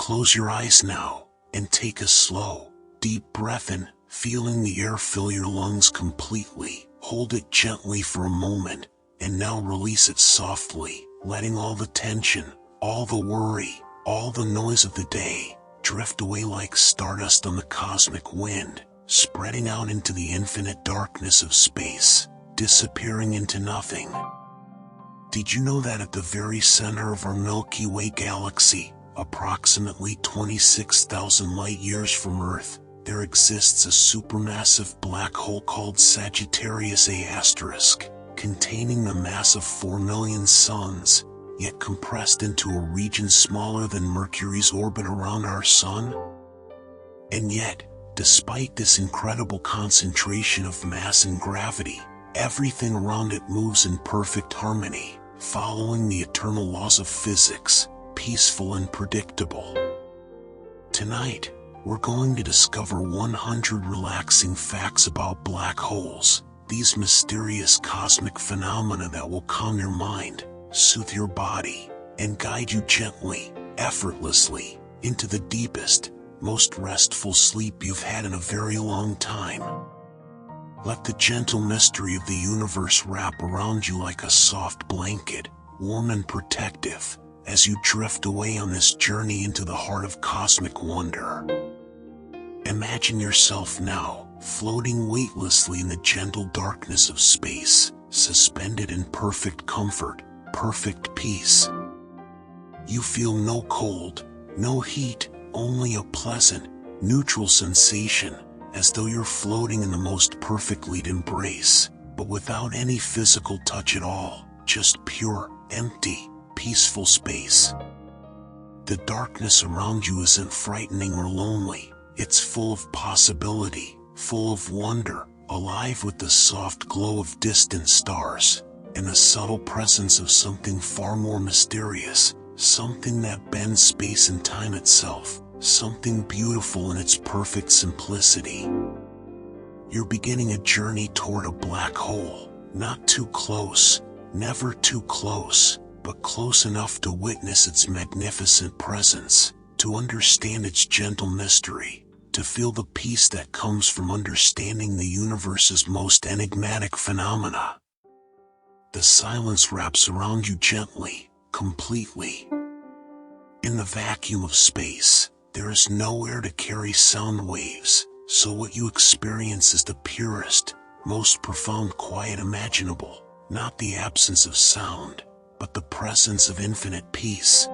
Close your eyes now, and take a slow, deep breath in, feeling the air fill your lungs completely. Hold it gently for a moment, and now release it softly, letting all the tension, all the worry, all the noise of the day, drift away like stardust on the cosmic wind, spreading out into the infinite darkness of space, disappearing into nothing. Did you know that at the very center of our Milky Way galaxy, approximately 26,000 light-years from Earth, there exists a supermassive black hole called Sagittarius A*, containing the mass of 4 million suns, yet compressed into a region smaller than Mercury's orbit around our Sun? And yet, despite this incredible concentration of mass and gravity, everything around it moves in perfect harmony, following the eternal laws of physics, peaceful and predictable. Tonight, we're going to discover 100 relaxing facts about black holes, these mysterious cosmic phenomena that will calm your mind, soothe your body, and guide you gently, effortlessly, into the deepest, most restful sleep you've had in a very long time. Let the gentle mystery of the universe wrap around you like a soft blanket, warm and protective, as you drift away on this journey into the heart of cosmic wonder. Imagine yourself now, floating weightlessly in the gentle darkness of space, suspended in perfect comfort, perfect peace. You feel no cold, no heat, only a pleasant, neutral sensation, as though you're floating in the most perfect embrace, but without any physical touch at all, just pure, empty, peaceful space. The darkness around you isn't frightening or lonely. It's full of possibility, full of wonder, alive with the soft glow of distant stars, and the subtle presence of something far more mysterious, something that bends space and time itself, something beautiful in its perfect simplicity. You're beginning a journey toward a black hole, not too close, never too close, but close enough to witness its magnificent presence, to understand its gentle mystery, to feel the peace that comes from understanding the universe's most enigmatic phenomena. The silence wraps around you gently, completely. In the vacuum of space, there is nowhere to carry sound waves, so what you experience is the purest, most profound quiet imaginable, not the absence of sound, but the presence of infinite peace.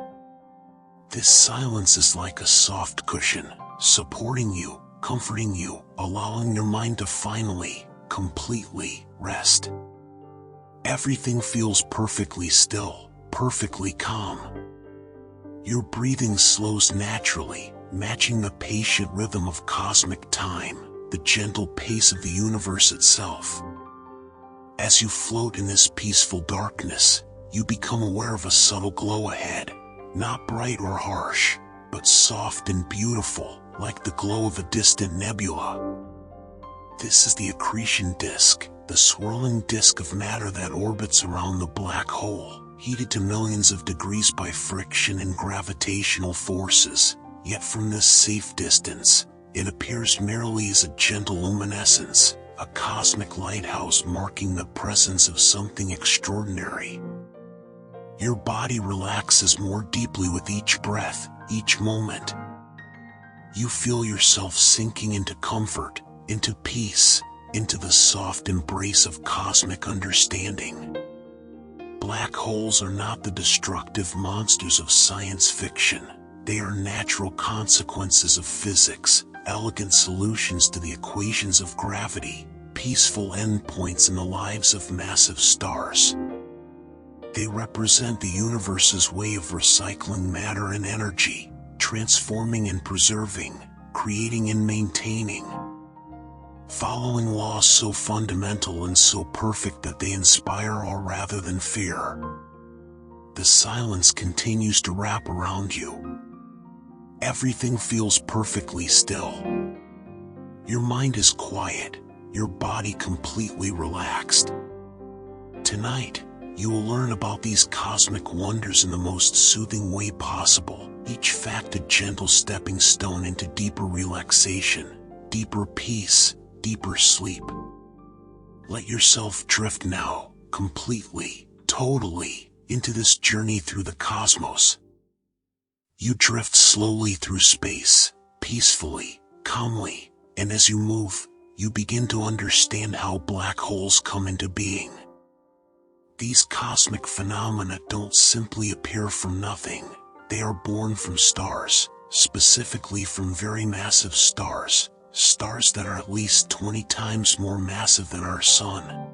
This silence is like a soft cushion, supporting you, comforting you, allowing your mind to finally, completely, rest. Everything feels perfectly still, perfectly calm. Your breathing slows naturally, matching the patient rhythm of cosmic time, the gentle pace of the universe itself. As you float in this peaceful darkness, you become aware of a subtle glow ahead, not bright or harsh, but soft and beautiful, like the glow of a distant nebula. This is the accretion disk, the swirling disk of matter that orbits around the black hole, heated to millions of degrees by friction and gravitational forces. Yet from this safe distance, it appears merely as a gentle luminescence, a cosmic lighthouse marking the presence of something extraordinary. Your body relaxes more deeply with each breath, each moment. You feel yourself sinking into comfort, into peace, into the soft embrace of cosmic understanding. Black holes are not the destructive monsters of science fiction. They are natural consequences of physics, elegant solutions to the equations of gravity, peaceful endpoints in the lives of massive stars. They represent the universe's way of recycling matter and energy, transforming and preserving, creating and maintaining. Following laws so fundamental and so perfect that they inspire awe rather than fear. The silence continues to wrap around you. Everything feels perfectly still. Your mind is quiet, your body completely relaxed. Tonight, you will learn about these cosmic wonders in the most soothing way possible, each fact a gentle stepping stone into deeper relaxation, deeper peace, deeper sleep. Let yourself drift now, completely, totally, into this journey through the cosmos. You drift slowly through space, peacefully, calmly, and as you move, you begin to understand how black holes come into being. These cosmic phenomena don't simply appear from nothing. They are born from stars, specifically from very massive stars, stars that are at least 20 times more massive than our sun.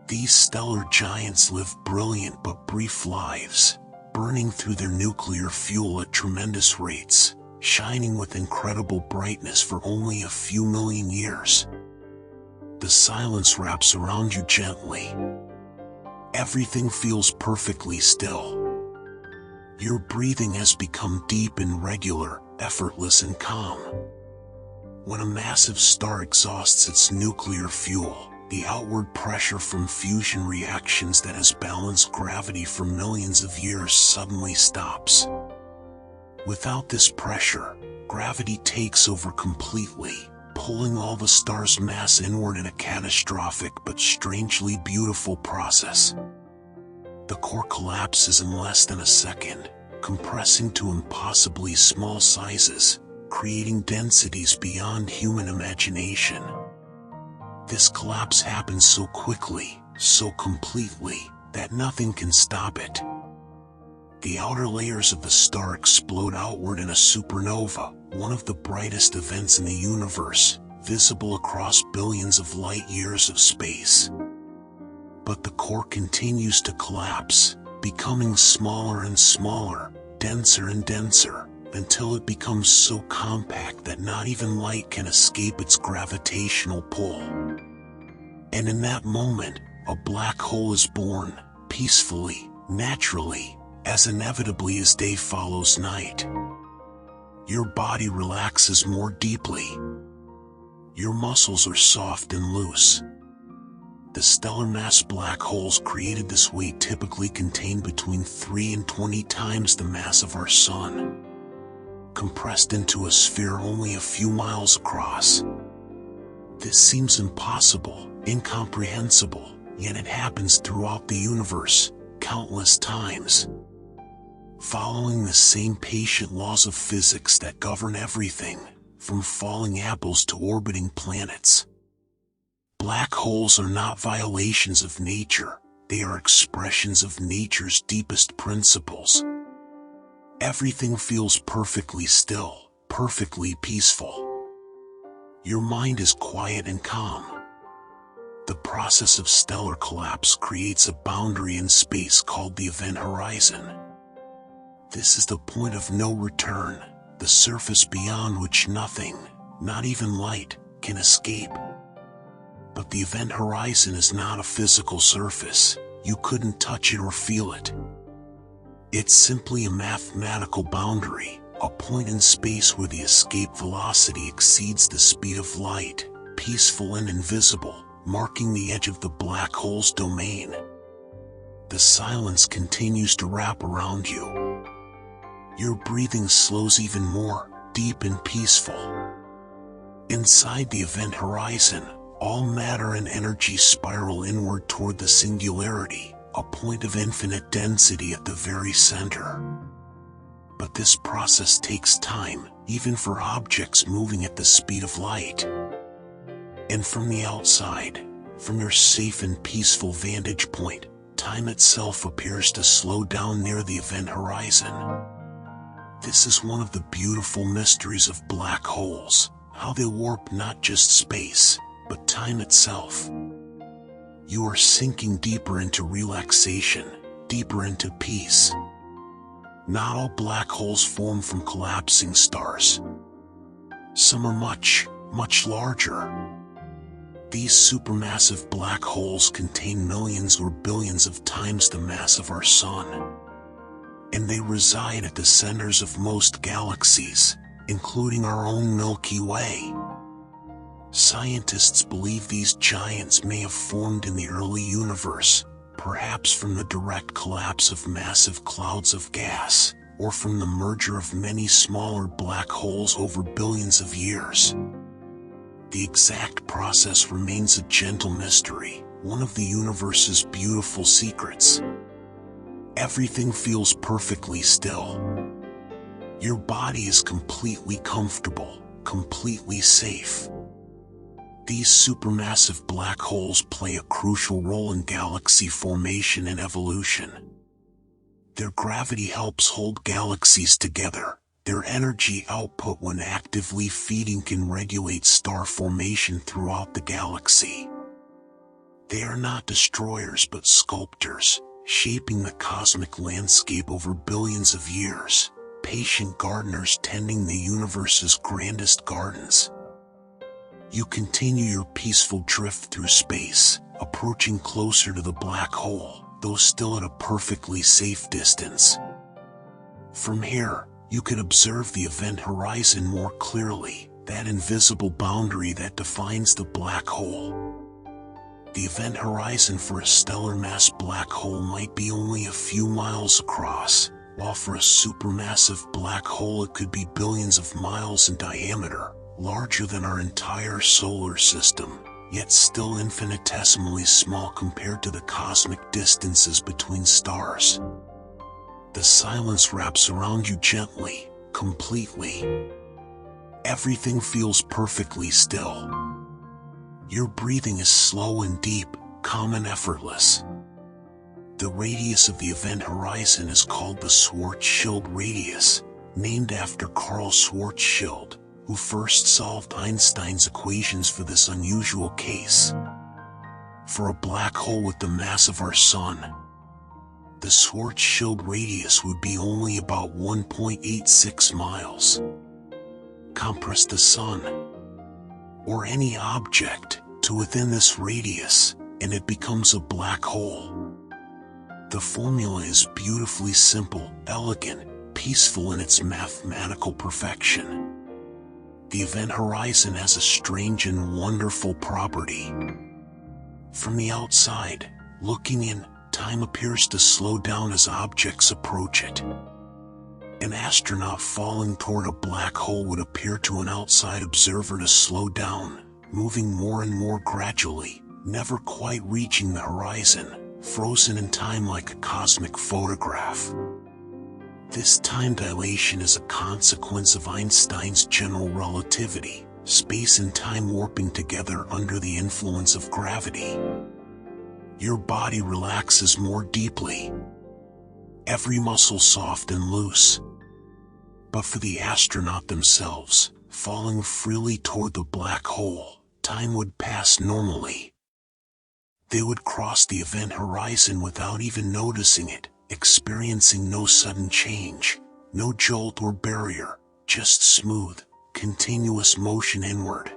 These stellar giants live brilliant but brief lives, burning through their nuclear fuel at tremendous rates, shining with incredible brightness for only a few million years. The silence wraps around you gently. Everything feels perfectly still. Your breathing has become deep and regular, effortless and calm. When a massive star exhausts its nuclear fuel, the outward pressure from fusion reactions that has balanced gravity for millions of years suddenly stops. Without this pressure, gravity takes over completely, pulling all the star's mass inward in a catastrophic but strangely beautiful process. The core collapses in less than a second, compressing to impossibly small sizes, creating densities beyond human imagination. This collapse happens so quickly, so completely, that nothing can stop it. The outer layers of the star explode outward in a supernova, one of the brightest events in the universe, visible across billions of light years of space. But the core continues to collapse, becoming smaller and smaller, denser and denser, until it becomes so compact that not even light can escape its gravitational pull. And in that moment, a black hole is born, peacefully, naturally, as inevitably as day follows night. Your body relaxes more deeply. Your muscles are soft and loose. The stellar mass black holes created this way typically contain between 3 and 20 times the mass of our sun, compressed into a sphere only a few miles across. This seems impossible, incomprehensible, yet it happens throughout the universe, countless times. Following the same patient laws of physics that govern everything, from falling apples to orbiting planets. Black holes are not violations of nature, they are expressions of nature's deepest principles. Everything feels perfectly still, perfectly peaceful. Your mind is quiet and calm. The process of stellar collapse creates a boundary in space called the event horizon. This is the point of no return, the surface beyond which nothing, not even light, can escape. But the event horizon is not a physical surface. You couldn't touch it or feel it. It's simply a mathematical boundary, a point in space where the escape velocity exceeds the speed of light, peaceful and invisible, marking the edge of the black hole's domain. The silence continues to wrap around you. Your breathing slows even more, deep and peaceful. Inside the event horizon, all matter and energy spiral inward toward the singularity, a point of infinite density at the very center. But this process takes time, even for objects moving at the speed of light. And from the outside, from your safe and peaceful vantage point, time itself appears to slow down near the event horizon. This is one of the beautiful mysteries of black holes, how they warp not just space, but time itself. You are sinking deeper into relaxation, deeper into peace. Not all black holes form from collapsing stars. Some are much, much larger. These supermassive black holes contain millions or billions of times the mass of our sun. And they reside at the centers of most galaxies, including our own Milky Way. Scientists believe these giants may have formed in the early universe, perhaps from the direct collapse of massive clouds of gas, or from the merger of many smaller black holes over billions of years. The exact process remains a gentle mystery, one of the universe's beautiful secrets. Everything feels perfectly still. Your body is completely comfortable, completely safe. These supermassive black holes play a crucial role in galaxy formation and evolution. Their gravity helps hold galaxies together. Their energy output when actively feeding can regulate star formation throughout the galaxy. They are not destroyers but sculptors, shaping the cosmic landscape over billions of years, patient gardeners tending the universe's grandest gardens. You continue your peaceful drift through space, approaching closer to the black hole, though still at a perfectly safe distance. From here, you can observe the event horizon more clearly, that invisible boundary that defines the black hole. The event horizon for a stellar mass black hole might be only a few miles across, while for a supermassive black hole it could be billions of miles in diameter, larger than our entire solar system, yet still infinitesimally small compared to the cosmic distances between stars. The silence wraps around you gently, completely. Everything feels perfectly still. Your breathing is slow and deep, calm and effortless. The radius of the event horizon is called the Schwarzschild radius, named after Karl Schwarzschild, who first solved Einstein's equations for this unusual case. For a black hole with the mass of our Sun, the Schwarzschild radius would be only about 1.86 miles. Compress the Sun, or any object, to within this radius, and it becomes a black hole. The formula is beautifully simple, elegant, peaceful in its mathematical perfection. The event horizon has a strange and wonderful property. From the outside, looking in, time appears to slow down as objects approach it. An astronaut falling toward a black hole would appear to an outside observer to slow down, moving more and more gradually, never quite reaching the horizon, frozen in time like a cosmic photograph. This time dilation is a consequence of Einstein's general relativity, space and time warping together under the influence of gravity. Your body relaxes more deeply, every muscle soft and loose. But for the astronaut themselves, falling freely toward the black hole, time would pass normally. They would cross the event horizon without even noticing it, experiencing no sudden change, no jolt or barrier, just smooth, continuous motion inward.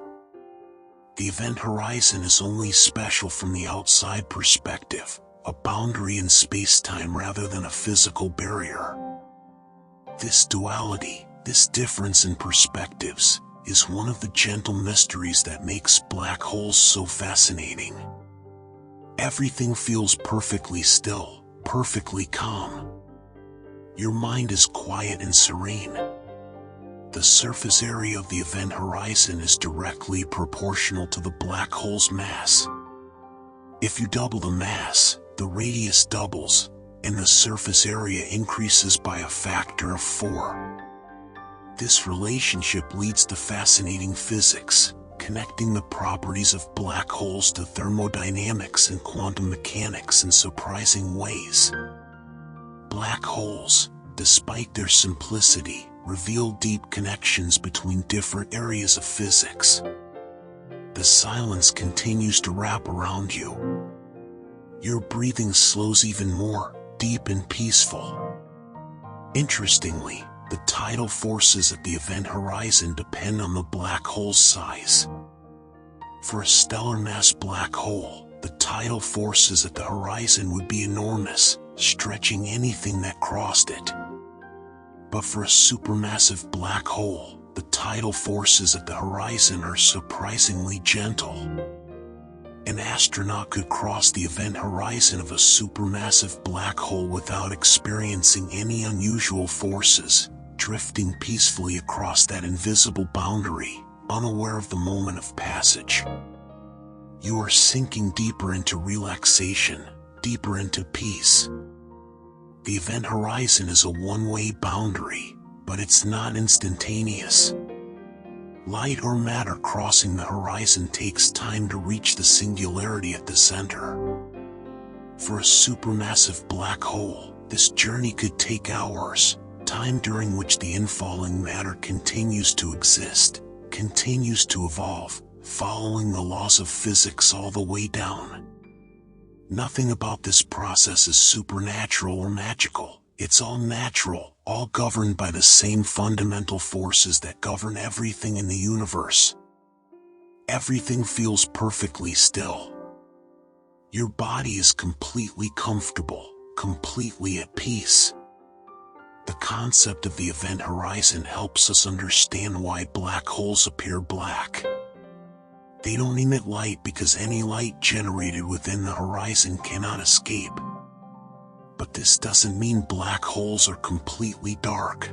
The event horizon is only special from the outside perspective, a boundary in space-time rather than a physical barrier. This duality, this difference in perspectives, is one of the gentle mysteries that makes black holes so fascinating. Everything feels perfectly still, perfectly calm. Your mind is quiet and serene. The surface area of the event horizon is directly proportional to the black hole's mass. If you double the mass, the radius doubles, and the surface area increases by a factor of 4. This relationship leads to fascinating physics, connecting the properties of black holes to thermodynamics and quantum mechanics in surprising ways. Black holes, despite their simplicity, reveal deep connections between different areas of physics. The silence continues to wrap around you. Your breathing slows even more, deep and peaceful. Interestingly, the tidal forces at the event horizon depend on the black hole's size. For a stellar mass black hole, the tidal forces at the horizon would be enormous, stretching anything that crossed it. But for a supermassive black hole, the tidal forces at the horizon are surprisingly gentle. An astronaut could cross the event horizon of a supermassive black hole without experiencing any unusual forces, drifting peacefully across that invisible boundary, unaware of the moment of passage. You are sinking deeper into relaxation, deeper into peace. The event horizon is a one-way boundary, but it's not instantaneous. Light or matter crossing the horizon takes time to reach the singularity at the center. For a supermassive black hole, this journey could take hours, time during which the infalling matter continues to exist, continues to evolve, following the laws of physics all the way down. Nothing about this process is supernatural or magical. It's all natural, all governed by the same fundamental forces that govern everything in the universe. Everything feels perfectly still. Your body is completely comfortable, completely at peace. The concept of the event horizon helps us understand why black holes appear black. They don't emit light because any light generated within the horizon cannot escape. But this doesn't mean black holes are completely dark.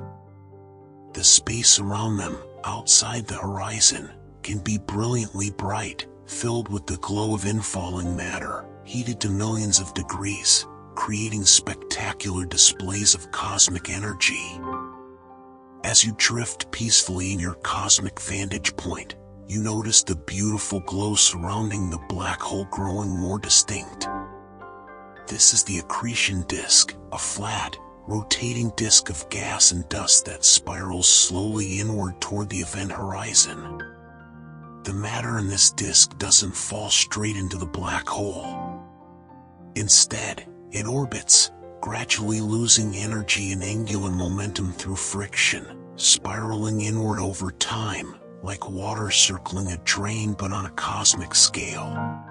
The space around them, outside the horizon, can be brilliantly bright, filled with the glow of infalling matter, heated to millions of degrees, creating spectacular displays of cosmic energy. As you drift peacefully in your cosmic vantage point, you notice the beautiful glow surrounding the black hole growing more distinct. This is the accretion disk, a flat, rotating disk of gas and dust that spirals slowly inward toward the event horizon. The matter in this disk doesn't fall straight into the black hole. Instead, it orbits, gradually losing energy and angular momentum through friction, spiraling inward over time, like water circling a drain but on a cosmic scale.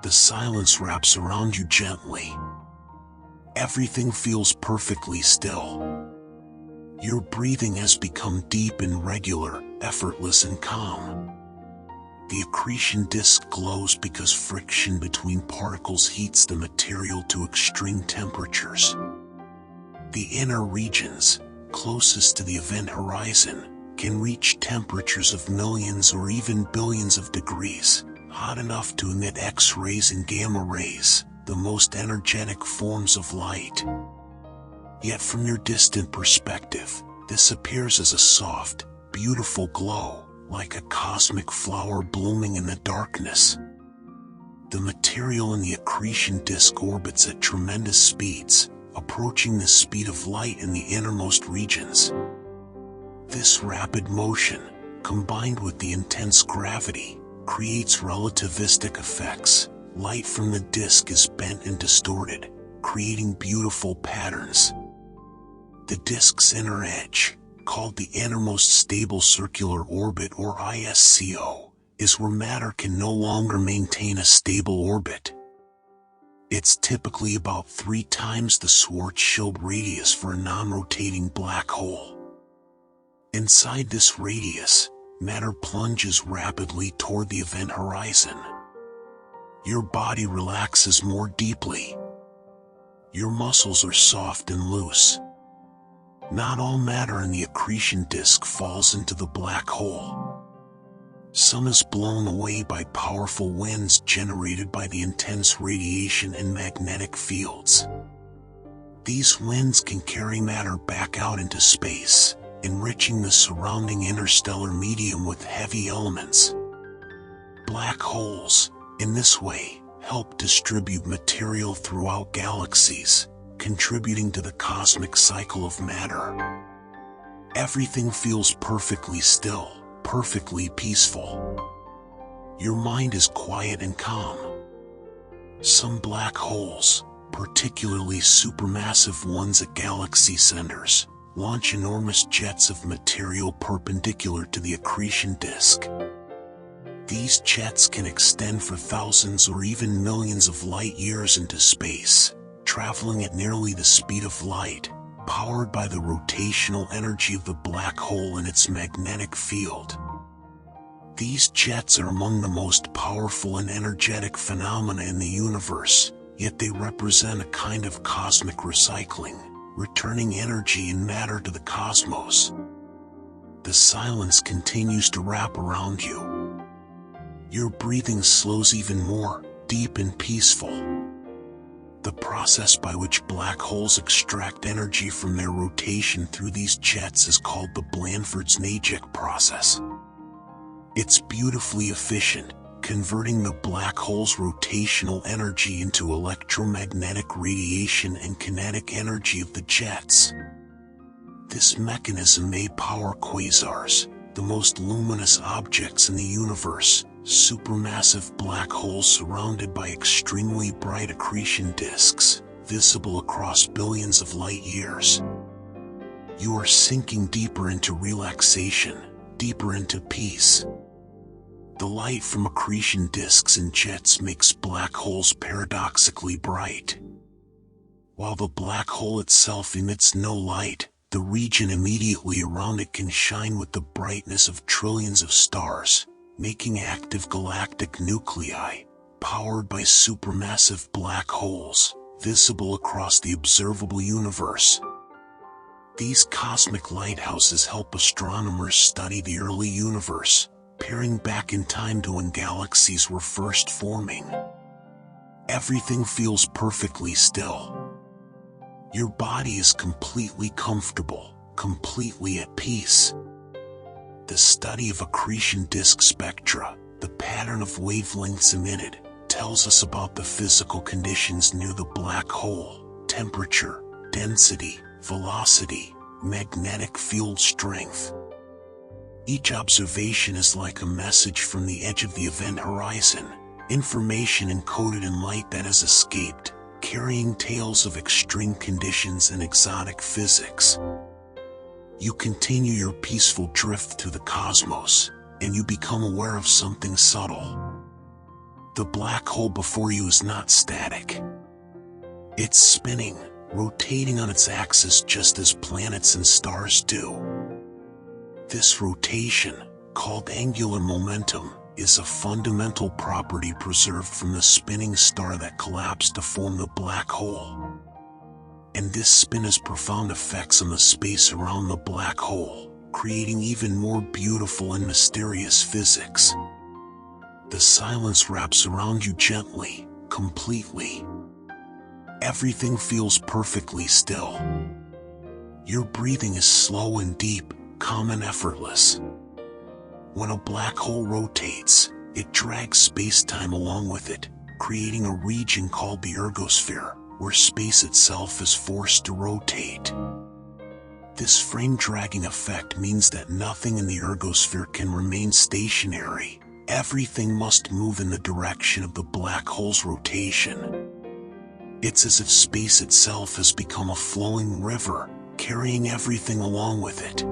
The silence wraps around you gently. Everything feels perfectly still. Your breathing has become deep and regular, effortless and calm. The accretion disk glows because friction between particles heats the material to extreme temperatures. The inner regions, closest to the event horizon, can reach temperatures of millions or even billions of degrees, hot enough to emit X-rays and gamma rays, the most energetic forms of light. Yet from your distant perspective, this appears as a soft, beautiful glow, like a cosmic flower blooming in the darkness. The material in the accretion disk orbits at tremendous speeds, approaching the speed of light in the innermost regions. This rapid motion, combined with the intense gravity, creates relativistic effects. Light from the disk is bent and distorted, creating beautiful patterns. The disk's inner edge, called the innermost stable circular orbit or ISCO, is where matter can no longer maintain a stable orbit. It's typically about 3 times the Schwarzschild radius for a non-rotating black hole. Inside this radius, matter plunges rapidly toward the event horizon. Your body relaxes more deeply. Your muscles are soft and loose. Not all matter in the accretion disk falls into the black hole. Some is blown away by powerful winds generated by the intense radiation and magnetic fields. These winds can carry matter back out into space, enriching the surrounding interstellar medium with heavy elements. Black holes, in this way, help distribute material throughout galaxies, contributing to the cosmic cycle of matter. Everything feels perfectly still, perfectly peaceful. Your mind is quiet and calm. Some black holes, particularly supermassive ones at galaxy centers, launch enormous jets of material perpendicular to the accretion disk. These jets can extend for thousands or even millions of light years into space, traveling at nearly the speed of light, powered by the rotational energy of the black hole and its magnetic field. These jets are among the most powerful and energetic phenomena in the universe, yet they represent a kind of cosmic recycling, returning energy and matter to the cosmos. The silence continues to wrap around you. Your breathing slows even more, deep and peaceful. The process by which black holes extract energy from their rotation through these jets is called the Blandford's-Najek process. It's beautifully efficient, converting the black hole's rotational energy into electromagnetic radiation and kinetic energy of the jets. This mechanism may power quasars, the most luminous objects in the universe, supermassive black holes surrounded by extremely bright accretion disks, visible across billions of light years. You are sinking deeper into relaxation, deeper into peace. The light from accretion disks and jets makes black holes paradoxically bright. While the black hole itself emits no light, the region immediately around it can shine with the brightness of trillions of stars, making active galactic nuclei, powered by supermassive black holes, visible across the observable universe. These cosmic lighthouses help astronomers study the early universe, peering back in time to when galaxies were first forming. Everything feels perfectly still. Your body is completely comfortable, completely at peace. The study of accretion disk spectra, the pattern of wavelengths emitted, tells us about the physical conditions near the black hole: temperature, density, velocity, magnetic field strength. Each observation is like a message from the edge of the event horizon, information encoded in light that has escaped, carrying tales of extreme conditions and exotic physics. You continue your peaceful drift through the cosmos, and you become aware of something subtle. The black hole before you is not static. It's spinning, rotating on its axis just as planets and stars do. This rotation, called angular momentum, is a fundamental property preserved from the spinning star that collapsed to form the black hole. And this spin has profound effects on the space around the black hole, creating even more beautiful and mysterious physics. The silence wraps around you gently, completely. Everything feels perfectly still. Your breathing is slow and deep, calm and effortless. When a black hole rotates, it drags space-time along with it, creating a region called the ergosphere, where space itself is forced to rotate. This frame-dragging effect means that nothing in the ergosphere can remain stationary. Everything must move in the direction of the black hole's rotation. It's as if space itself has become a flowing river, carrying everything along with it.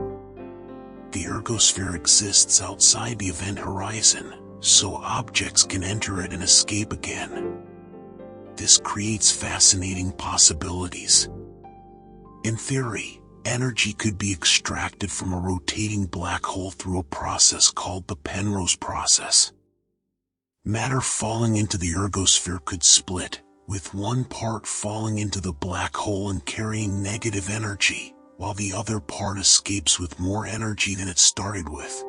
The ergosphere exists outside the event horizon, so objects can enter it and escape again. This creates fascinating possibilities. In theory, energy could be extracted from a rotating black hole through a process called the Penrose process. Matter falling into the ergosphere could split, with one part falling into the black hole and carrying negative energy, while the other part escapes with more energy than it started with.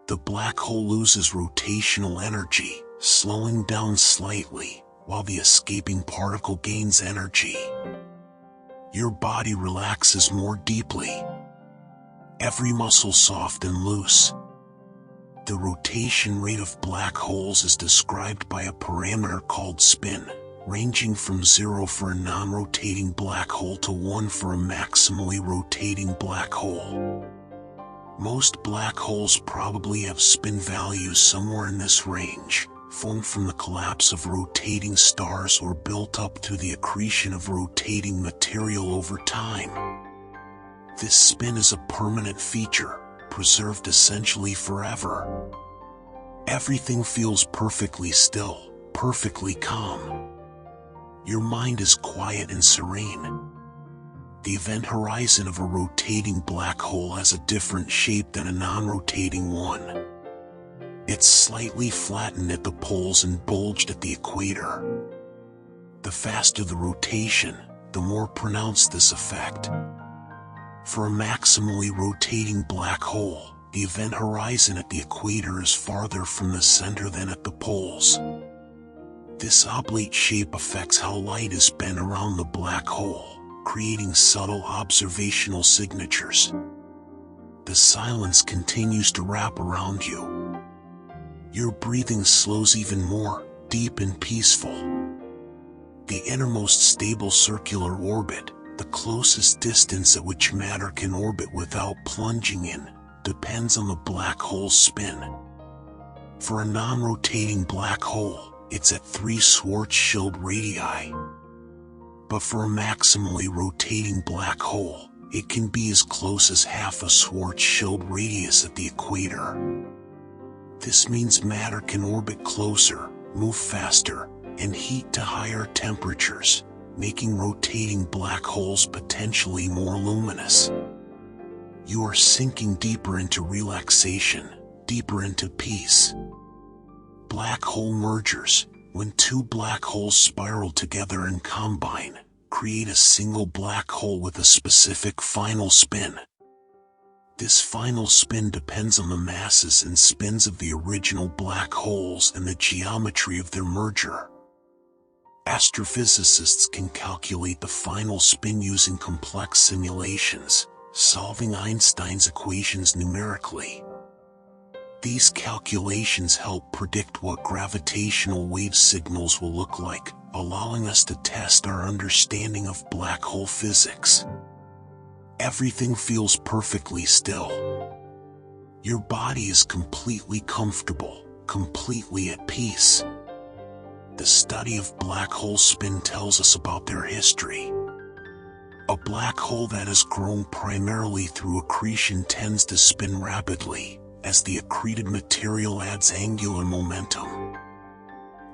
The black hole loses rotational energy, slowing down slightly, while the escaping particle gains energy. Your body relaxes more deeply. Every muscle soft and loose. The rotation rate of black holes is described by a parameter called spin, ranging from 0 for a non-rotating black hole to 1 for a maximally rotating black hole. Most black holes probably have spin values somewhere in this range, formed from the collapse of rotating stars or built up through the accretion of rotating material over time. This spin is a permanent feature, preserved essentially forever. Everything feels perfectly still, perfectly calm. Your mind is quiet and serene. The event horizon of a rotating black hole has a different shape than a non-rotating one. It's slightly flattened at the poles and bulged at the equator. The faster the rotation, the more pronounced this effect. For a maximally rotating black hole, the event horizon at the equator is farther from the center than at the poles. This oblate shape affects how light is bent around the black hole, creating subtle observational signatures. The silence continues to wrap around you. Your breathing slows even more, deep and peaceful. The innermost stable circular orbit, the closest distance at which matter can orbit without plunging in, depends on the black hole's spin. For a non-rotating black hole, it's at 3 Schwarzschild radii. But for a maximally rotating black hole, it can be as close as half a Schwarzschild radius at the equator. This means matter can orbit closer, move faster, and heat to higher temperatures, making rotating black holes potentially more luminous. You are sinking deeper into relaxation, deeper into peace. Black hole mergers, when 2 black holes spiral together and combine, create a single black hole with a specific final spin. This final spin depends on the masses and spins of the original black holes and the geometry of their merger. Astrophysicists can calculate the final spin using complex simulations, solving Einstein's equations numerically. These calculations help predict what gravitational wave signals will look like, allowing us to test our understanding of black hole physics. Everything feels perfectly still. Your body is completely comfortable, completely at peace. The study of black hole spin tells us about their history. A black hole that has grown primarily through accretion tends to spin rapidly, as the accreted material adds angular momentum.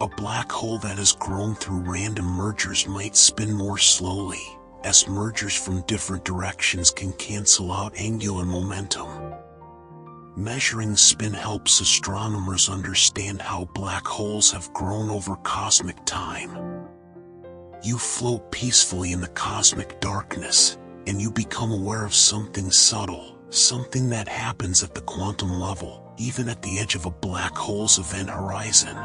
A black hole that has grown through random mergers might spin more slowly, as mergers from different directions can cancel out angular momentum. Measuring spin helps astronomers understand how black holes have grown over cosmic time. You float peacefully in the cosmic darkness, and you become aware of something subtle, something that happens at the quantum level, even at the edge of a black hole's event horizon.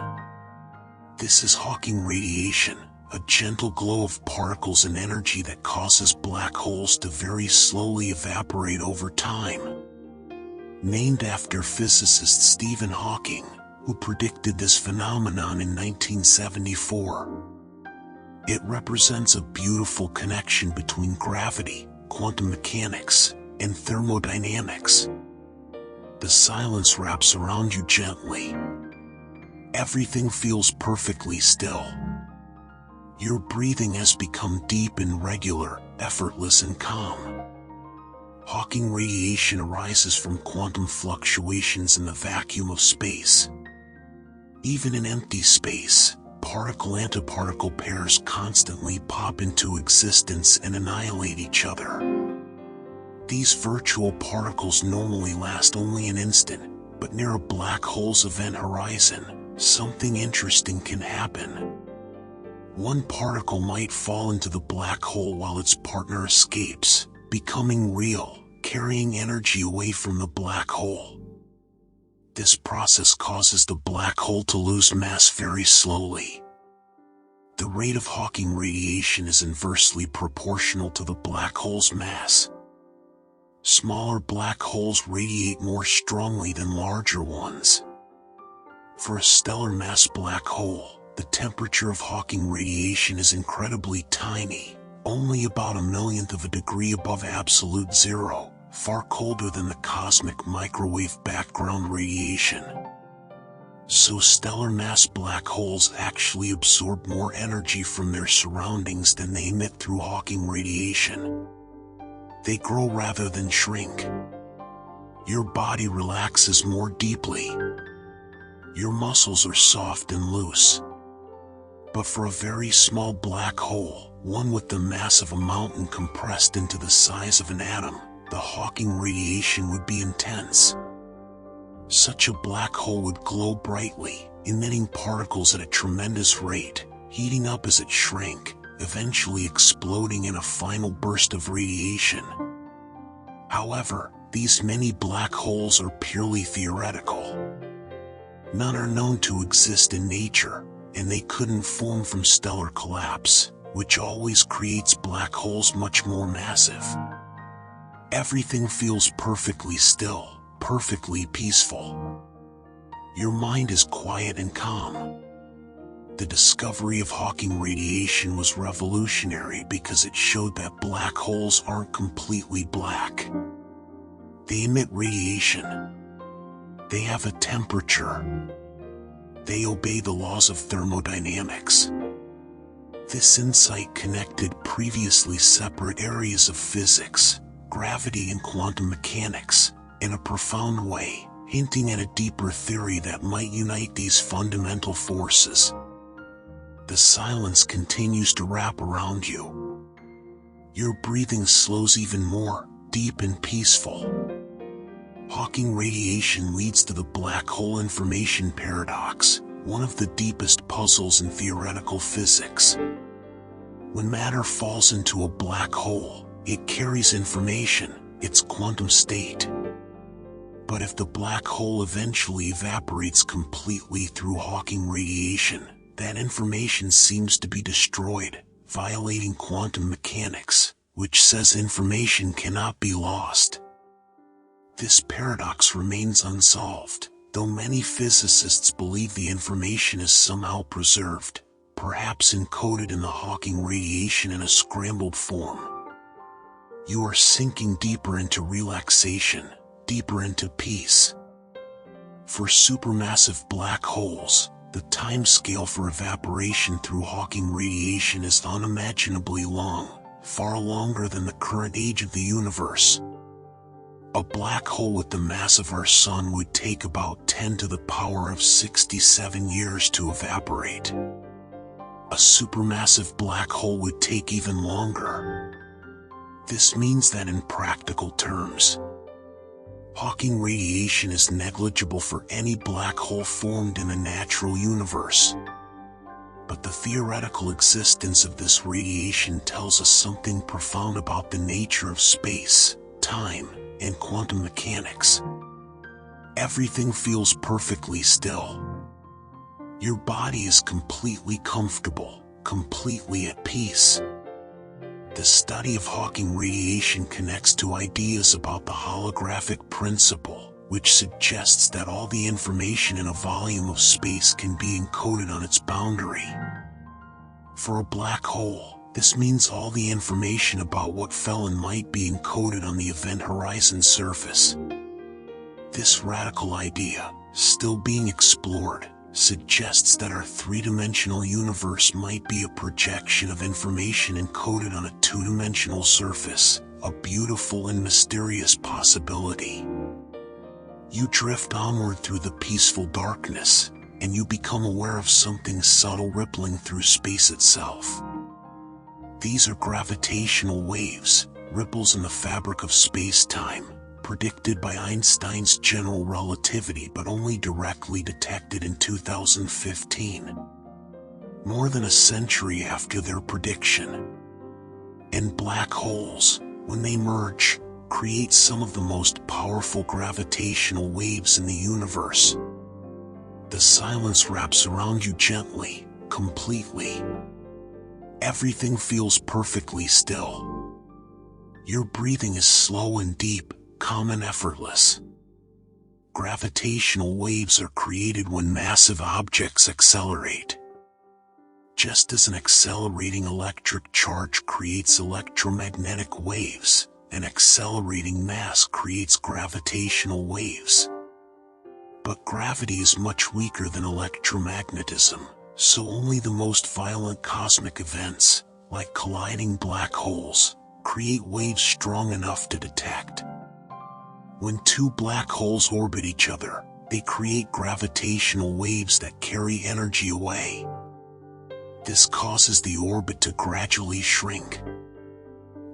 This is Hawking radiation, a gentle glow of particles and energy that causes black holes to very slowly evaporate over time. Named after physicist Stephen Hawking, who predicted this phenomenon in 1974. It represents a beautiful connection between gravity, quantum mechanics, and thermodynamics. The silence wraps around you gently. Everything feels perfectly still. Your breathing has become deep and regular, effortless and calm. Hawking radiation arises from quantum fluctuations in the vacuum of space. Even in empty space, particle-antiparticle pairs constantly pop into existence and annihilate each other. These virtual particles normally last only an instant, but near a black hole's event horizon, something interesting can happen. One particle might fall into the black hole while its partner escapes, becoming real, carrying energy away from the black hole. This process causes the black hole to lose mass very slowly. The rate of Hawking radiation is inversely proportional to the black hole's mass. Smaller black holes radiate more strongly than larger ones. For a stellar mass black hole, the temperature of Hawking radiation is incredibly tiny, only about 1/millionth of a degree above absolute zero, far colder than the cosmic microwave background radiation. So stellar mass black holes actually absorb more energy from their surroundings than they emit through Hawking radiation. They grow rather than shrink. Your body relaxes more deeply. Your muscles are soft and loose. But for a very small black hole, one with the mass of a mountain compressed into the size of an atom, the Hawking radiation would be intense. Such a black hole would glow brightly, emitting particles at a tremendous rate, heating up as it shrank, eventually exploding in a final burst of radiation. However, these many black holes are purely theoretical. None are known to exist in nature, and they couldn't form from stellar collapse, which always creates black holes much more massive. Everything feels perfectly still, perfectly peaceful. Your mind is quiet and calm. The discovery of Hawking radiation was revolutionary because it showed that black holes aren't completely black. They emit radiation. They have a temperature. They obey the laws of thermodynamics. This insight connected previously separate areas of physics, gravity and quantum mechanics, in a profound way, hinting at a deeper theory that might unite these fundamental forces. The silence continues to wrap around you. Your breathing slows even more, deep and peaceful. Hawking radiation leads to the black hole information paradox, one of the deepest puzzles in theoretical physics. When matter falls into a black hole, it carries information, its quantum state. But if the black hole eventually evaporates completely through Hawking radiation, that information seems to be destroyed, violating quantum mechanics, which says information cannot be lost. This paradox remains unsolved, though many physicists believe the information is somehow preserved, perhaps encoded in the Hawking radiation in a scrambled form. You are sinking deeper into relaxation, deeper into peace. For supermassive black holes, the timescale for evaporation through Hawking radiation is unimaginably long, far longer than the current age of the universe. A black hole with the mass of our Sun would take about 10 to the power of 67 years to evaporate. A supermassive black hole would take even longer. This means that in practical terms, Hawking radiation is negligible for any black hole formed in the natural universe. But the theoretical existence of this radiation tells us something profound about the nature of space, time, and quantum mechanics. Everything feels perfectly still. Your body is completely comfortable, completely at peace. The study of Hawking radiation connects to ideas about the holographic principle, which suggests that all the information in a volume of space can be encoded on its boundary. For a black hole, this means all the information about what fell and might be encoded on the event horizon surface. This radical idea, still being explored, suggests that our three-dimensional universe might be a projection of information encoded on a two-dimensional surface, a beautiful and mysterious possibility. You drift onward through the peaceful darkness, and you become aware of something subtle rippling through space itself. These are gravitational waves, ripples in the fabric of space-time, predicted by Einstein's general relativity but only directly detected in 2015. More than a century after their prediction. And black holes, when they merge, create some of the most powerful gravitational waves in the universe. The silence wraps around you gently, completely. Everything feels perfectly still. Your breathing is slow and deep, calm and effortless. Gravitational waves are created when massive objects accelerate. Just as an accelerating electric charge creates electromagnetic waves, an accelerating mass creates gravitational waves. But gravity is much weaker than electromagnetism, so only the most violent cosmic events, like colliding black holes, create waves strong enough to detect. When two black holes orbit each other, they create gravitational waves that carry energy away. This causes the orbit to gradually shrink.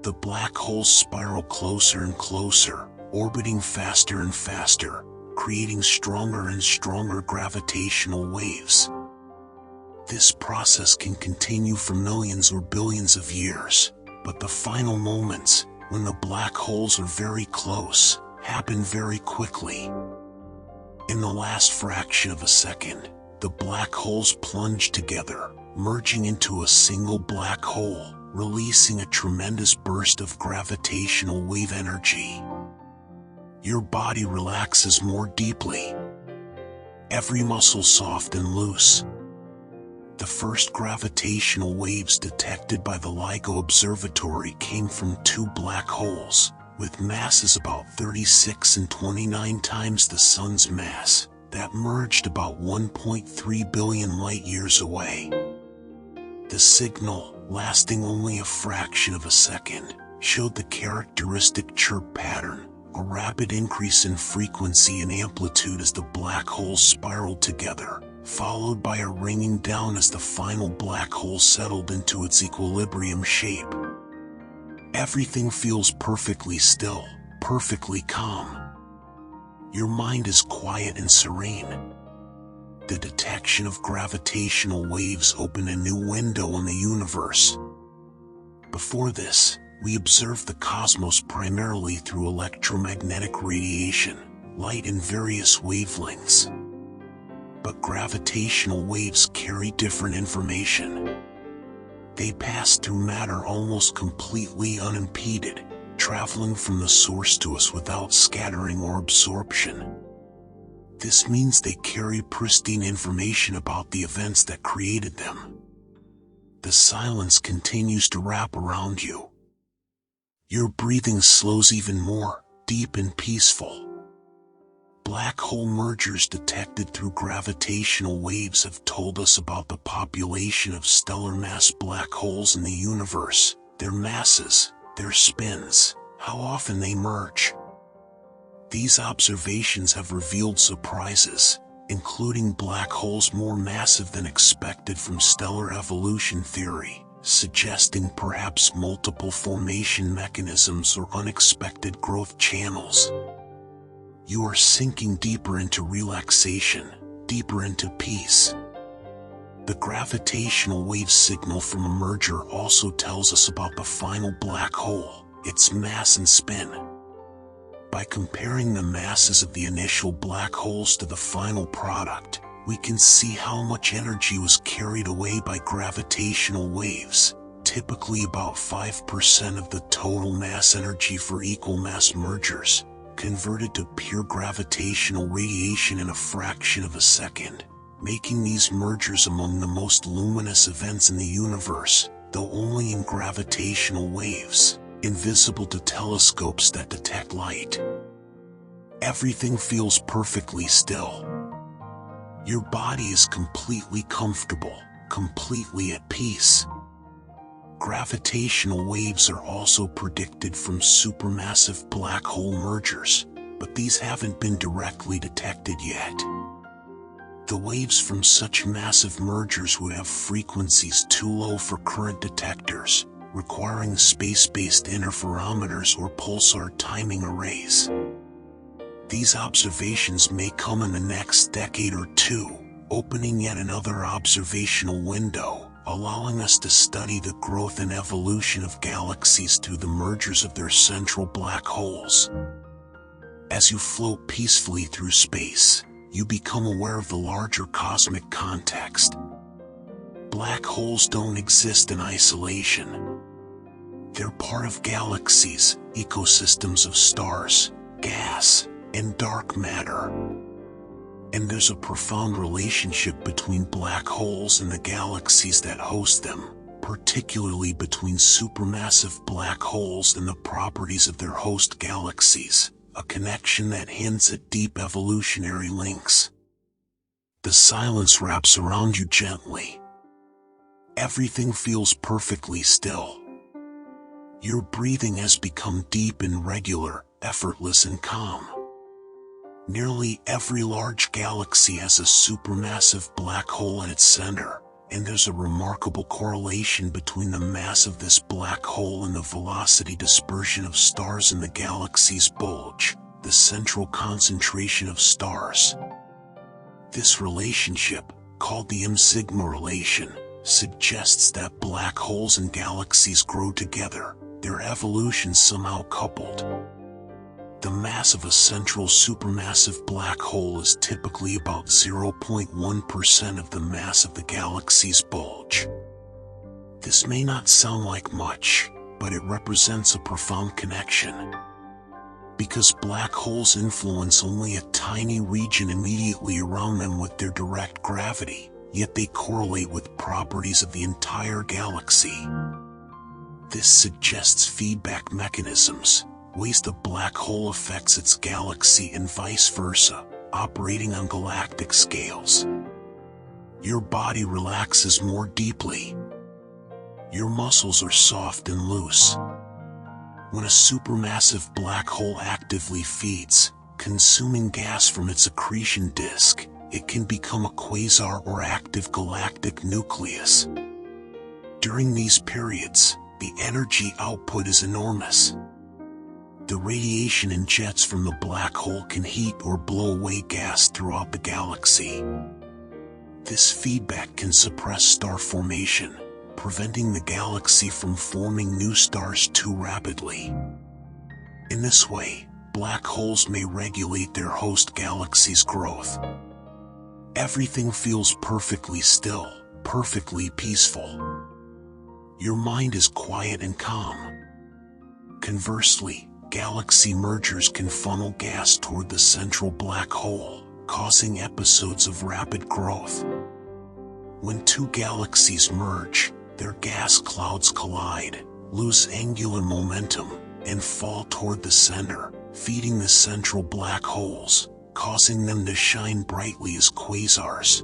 The black holes spiral closer and closer, orbiting faster and faster, creating stronger and stronger gravitational waves. This process can continue for millions or billions of years, but the final moments, when the black holes are very close, happen very quickly. In the last fraction of a second, the black holes plunge together, merging into a single black hole, releasing a tremendous burst of gravitational wave energy. Your body relaxes more deeply. Every muscle soft and loose. The first gravitational waves detected by the LIGO Observatory came from two black holes, with masses about 36 and 29 times the Sun's mass, that merged about 1.3 billion light-years away. The signal, lasting only a fraction of a second, showed the characteristic chirp pattern, a rapid increase in frequency and amplitude as the black holes spiraled together, followed by a ringing down as the final black hole settled into its equilibrium shape. Everything feels perfectly still, perfectly calm. Your mind is quiet and serene. The detection of gravitational waves opened a new window on the universe. Before this, we observed the cosmos primarily through electromagnetic radiation, light in various wavelengths. But gravitational waves carry different information. They pass through matter almost completely unimpeded, traveling from the source to us without scattering or absorption. This means they carry pristine information about the events that created them. The silence continues to wrap around you. Your breathing slows even more, deep and peaceful. Black hole mergers detected through gravitational waves have told us about the population of stellar mass black holes in the universe, their masses, their spins, how often they merge. These observations have revealed surprises, including black holes more massive than expected from stellar evolution theory, suggesting perhaps multiple formation mechanisms or unexpected growth channels. You are sinking deeper into relaxation, deeper into peace. The gravitational wave signal from a merger also tells us about the final black hole, its mass and spin. By comparing the masses of the initial black holes to the final product, we can see how much energy was carried away by gravitational waves, typically about 5% of the total mass energy for equal mass mergers, converted to pure gravitational radiation in a fraction of a second, making these mergers among the most luminous events in the universe, though only in gravitational waves, invisible to telescopes that detect light. Everything feels perfectly still. Your body is completely comfortable, completely at peace. Gravitational waves are also predicted from supermassive black hole mergers, but these haven't been directly detected yet. The waves from such massive mergers would have frequencies too low for current detectors, requiring space-based interferometers or pulsar timing arrays. These observations may come in the next decade or two, opening yet another observational window, allowing us to study the growth and evolution of galaxies through the mergers of their central black holes. As you float peacefully through space, you become aware of the larger cosmic context. Black holes don't exist in isolation. They're part of galaxies, ecosystems of stars, gas, and dark matter. And there's a profound relationship between black holes and the galaxies that host them, particularly between supermassive black holes and the properties of their host galaxies, a connection that hints at deep evolutionary links. The silence wraps around you gently. Everything feels perfectly still. Your breathing has become deep and regular, effortless and calm. Nearly every large galaxy has a supermassive black hole in its center, and there's a remarkable correlation between the mass of this black hole and the velocity dispersion of stars in the galaxy's bulge, the central concentration of stars. This relationship, called the M-sigma relation, suggests that black holes and galaxies grow together, their evolution somehow coupled. The mass of a central supermassive black hole is typically about 0.1% of the mass of the galaxy's bulge. This may not sound like much, but it represents a profound connection. Because black holes influence only a tiny region immediately around them with their direct gravity, yet they correlate with properties of the entire galaxy. This suggests feedback mechanisms, ways the black hole affects its galaxy and vice versa, operating on galactic scales. Your body relaxes more deeply. Your muscles are soft and loose. When a supermassive black hole actively feeds, consuming gas from its accretion disk, it can become a quasar or active galactic nucleus. During these periods, the energy output is enormous. The radiation and jets from the black hole can heat or blow away gas throughout the galaxy. This feedback can suppress star formation, preventing the galaxy from forming new stars too rapidly. In this way, black holes may regulate their host galaxy's growth. Everything feels perfectly still, perfectly peaceful. Your mind is quiet and calm. Conversely, galaxy mergers can funnel gas toward the central black hole, causing episodes of rapid growth. When two galaxies merge, their gas clouds collide, lose angular momentum, and fall toward the center, feeding the central black holes, causing them to shine brightly as quasars.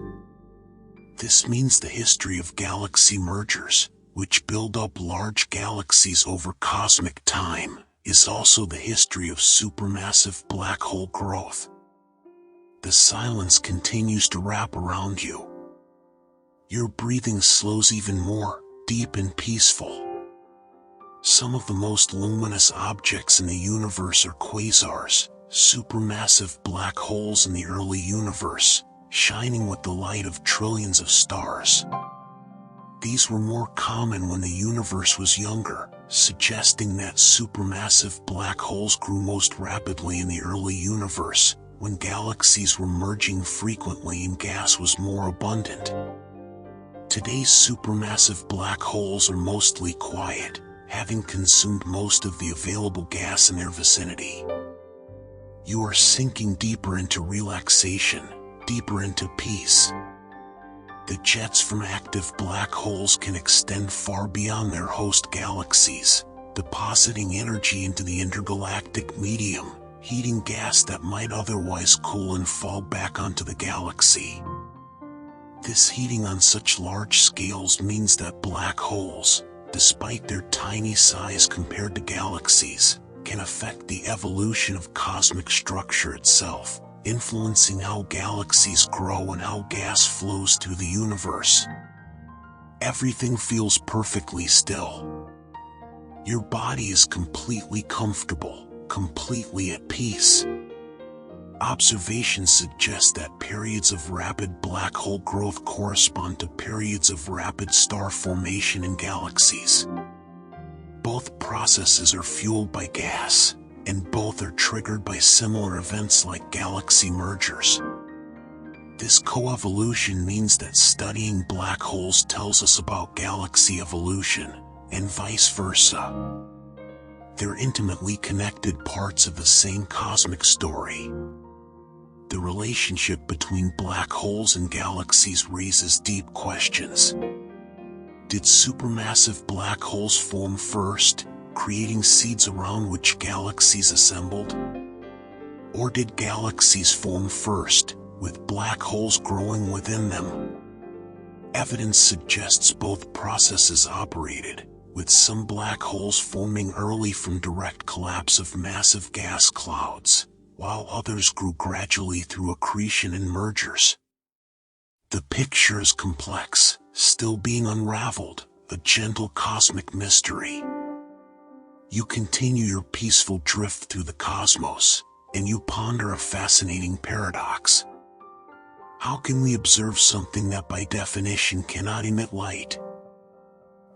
This means the history of galaxy mergers, which build up large galaxies over cosmic time, is also the history of supermassive black hole growth. The silence continues to wrap around you. Your breathing slows even more, deep and peaceful. Some of the most luminous objects in the universe are quasars, supermassive black holes in the early universe, shining with the light of trillions of stars. These were more common when the universe was younger, suggesting that supermassive black holes grew most rapidly in the early universe, when galaxies were merging frequently and gas was more abundant. Today's supermassive black holes are mostly quiet, having consumed most of the available gas in their vicinity. You are sinking deeper into relaxation, deeper into peace. The jets from active black holes can extend far beyond their host galaxies, depositing energy into the intergalactic medium, heating gas that might otherwise cool and fall back onto the galaxy. This heating on such large scales means that black holes, despite their tiny size compared to galaxies, can affect the evolution of cosmic structure itself, influencing how galaxies grow and how gas flows through the universe. Everything feels perfectly still. Your body is completely comfortable, completely at peace. Observations suggest that periods of rapid black hole growth correspond to periods of rapid star formation in galaxies. Both processes are fueled by gas, and both are triggered by similar events like galaxy mergers. This coevolution means that studying black holes tells us about galaxy evolution, and vice versa. They're intimately connected parts of the same cosmic story. The relationship between black holes and galaxies raises deep questions. Did supermassive black holes form first, creating seeds around which galaxies assembled? Or did galaxies form first, with black holes growing within them? Evidence suggests both processes operated, with some black holes forming early from direct collapse of massive gas clouds, while others grew gradually through accretion and mergers. The picture is complex, still being unraveled, a gentle cosmic mystery. You continue your peaceful drift through the cosmos, and you ponder a fascinating paradox. How can we observe something that by definition cannot emit light?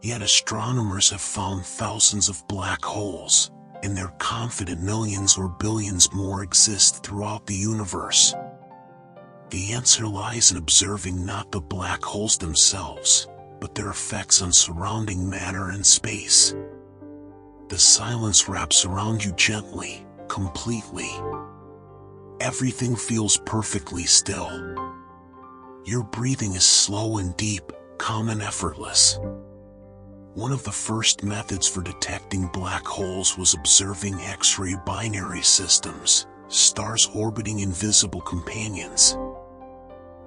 Yet astronomers have found thousands of black holes, and they're confident millions or billions more exist throughout the universe. The answer lies in observing not the black holes themselves, but their effects on surrounding matter and space. The silence wraps around you gently, completely. Everything feels perfectly still. Your breathing is slow and deep, calm and effortless. One of the first methods for detecting black holes was observing X-ray binary systems, stars orbiting invisible companions.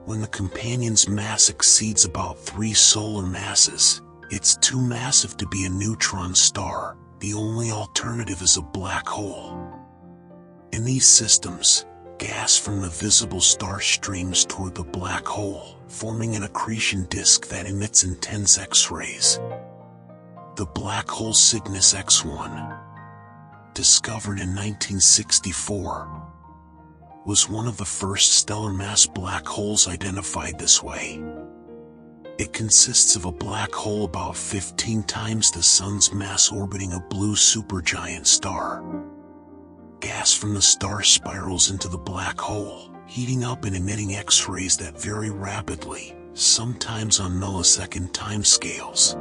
When the companion's mass exceeds about 3 solar masses, it's too massive to be a neutron star. The only alternative is a black hole. In these systems, gas from the visible star streams toward the black hole, forming an accretion disk that emits intense X-rays. The black hole Cygnus X1, discovered in 1964, was one of the first stellar mass black holes identified this way. It consists of a black hole about 15 times the sun's mass orbiting a blue supergiant star. Gas from the star spirals into the black hole, heating up and emitting X-rays that vary rapidly, sometimes on millisecond timescales.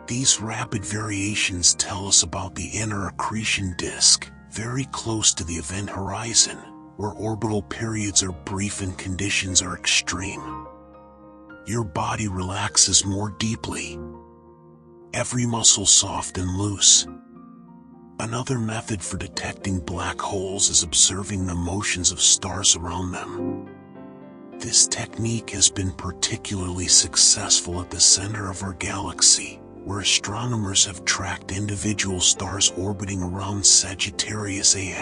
These rapid variations tell us about the inner accretion disk, very close to the event horizon, where orbital periods are brief and conditions are extreme. Your body relaxes more deeply. Every muscle soft and loose. Another method for detecting black holes is observing the motions of stars around them. This technique has been particularly successful at the center of our galaxy, where astronomers have tracked individual stars orbiting around Sagittarius A*.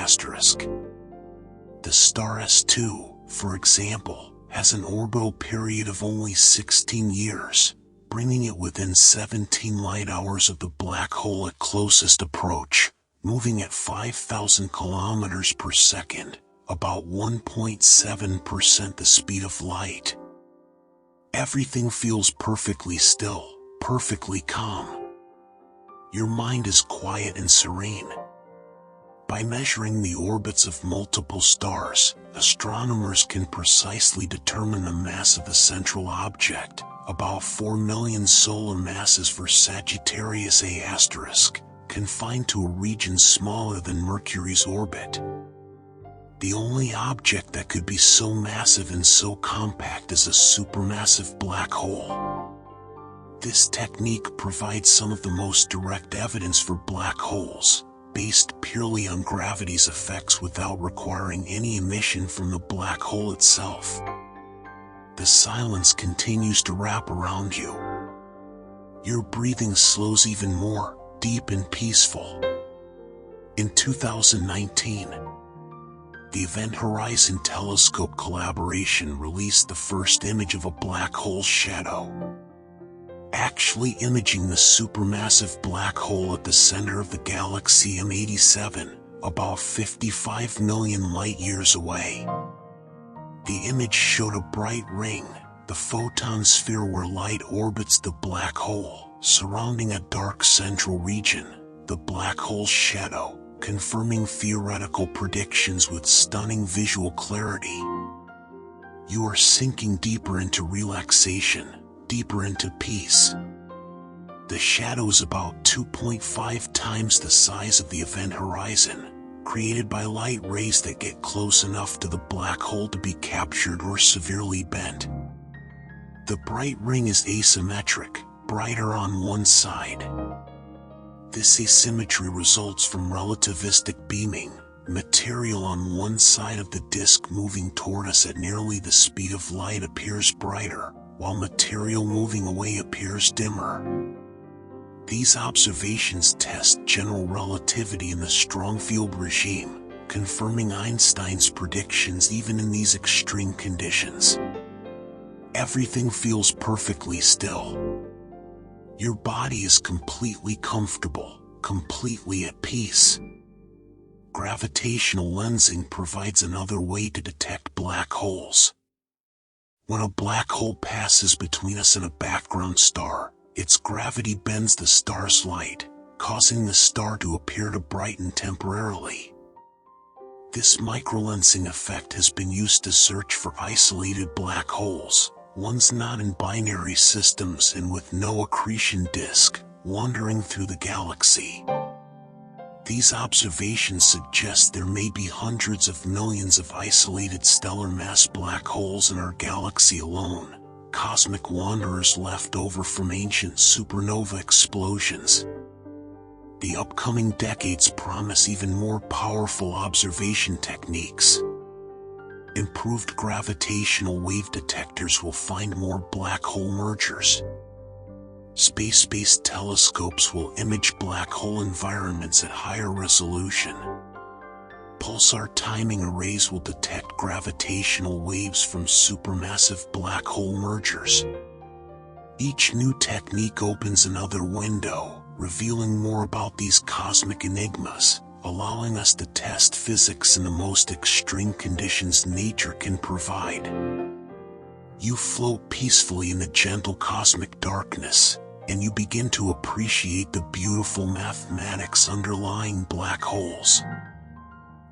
The star S2, for example, has an orbital period of only 16 years, bringing it within 17 light hours of the black hole at closest approach, moving at 5,000 kilometers per second, about 1.7% the speed of light. Everything feels perfectly still, perfectly calm. Your mind is quiet and serene. By measuring the orbits of multiple stars, astronomers can precisely determine the mass of the central object, about 4 million solar masses for Sagittarius A*, confined to a region smaller than Mercury's orbit. The only object that could be so massive and so compact is a supermassive black hole. This technique provides some of the most direct evidence for black holes, based purely on gravity's effects without requiring any emission from the black hole itself. The silence continues to wrap around you. Your breathing slows even more, deep and peaceful. In 2019, the Event Horizon Telescope collaboration released the first image of a black hole shadow, actually imaging the supermassive black hole at the center of the galaxy M87, about 55 million light-years away. The image showed a bright ring, the photon sphere where light orbits the black hole, surrounding a dark central region, the black hole's shadow, confirming theoretical predictions with stunning visual clarity. You are sinking deeper into relaxation, deeper into peace. The shadow is about 2.5 times the size of the event horizon, created by light rays that get close enough to the black hole to be captured or severely bent. The bright ring is asymmetric, brighter on one side. This asymmetry results from relativistic beaming, material on one side of the disk moving toward us at nearly the speed of light appears brighter, while material moving away appears dimmer. These observations test general relativity in the strong field regime, confirming Einstein's predictions even in these extreme conditions. Everything feels perfectly still. Your body is completely comfortable, completely at peace. Gravitational lensing provides another way to detect black holes. When a black hole passes between us and a background star, its gravity bends the star's light, causing the star to appear to brighten temporarily. This microlensing effect has been used to search for isolated black holes, ones not in binary systems and with no accretion disk, wandering through the galaxy. These observations suggest there may be hundreds of millions of isolated stellar mass black holes in our galaxy alone, cosmic wanderers left over from ancient supernova explosions. The upcoming decades promise even more powerful observation techniques. Improved gravitational wave detectors will find more black hole mergers. Space-based telescopes will image black hole environments at higher resolution. Pulsar timing arrays will detect gravitational waves from supermassive black hole mergers. Each new technique opens another window, revealing more about these cosmic enigmas, allowing us to test physics in the most extreme conditions nature can provide. You float peacefully in the gentle cosmic darkness, and you begin to appreciate the beautiful mathematics underlying black holes.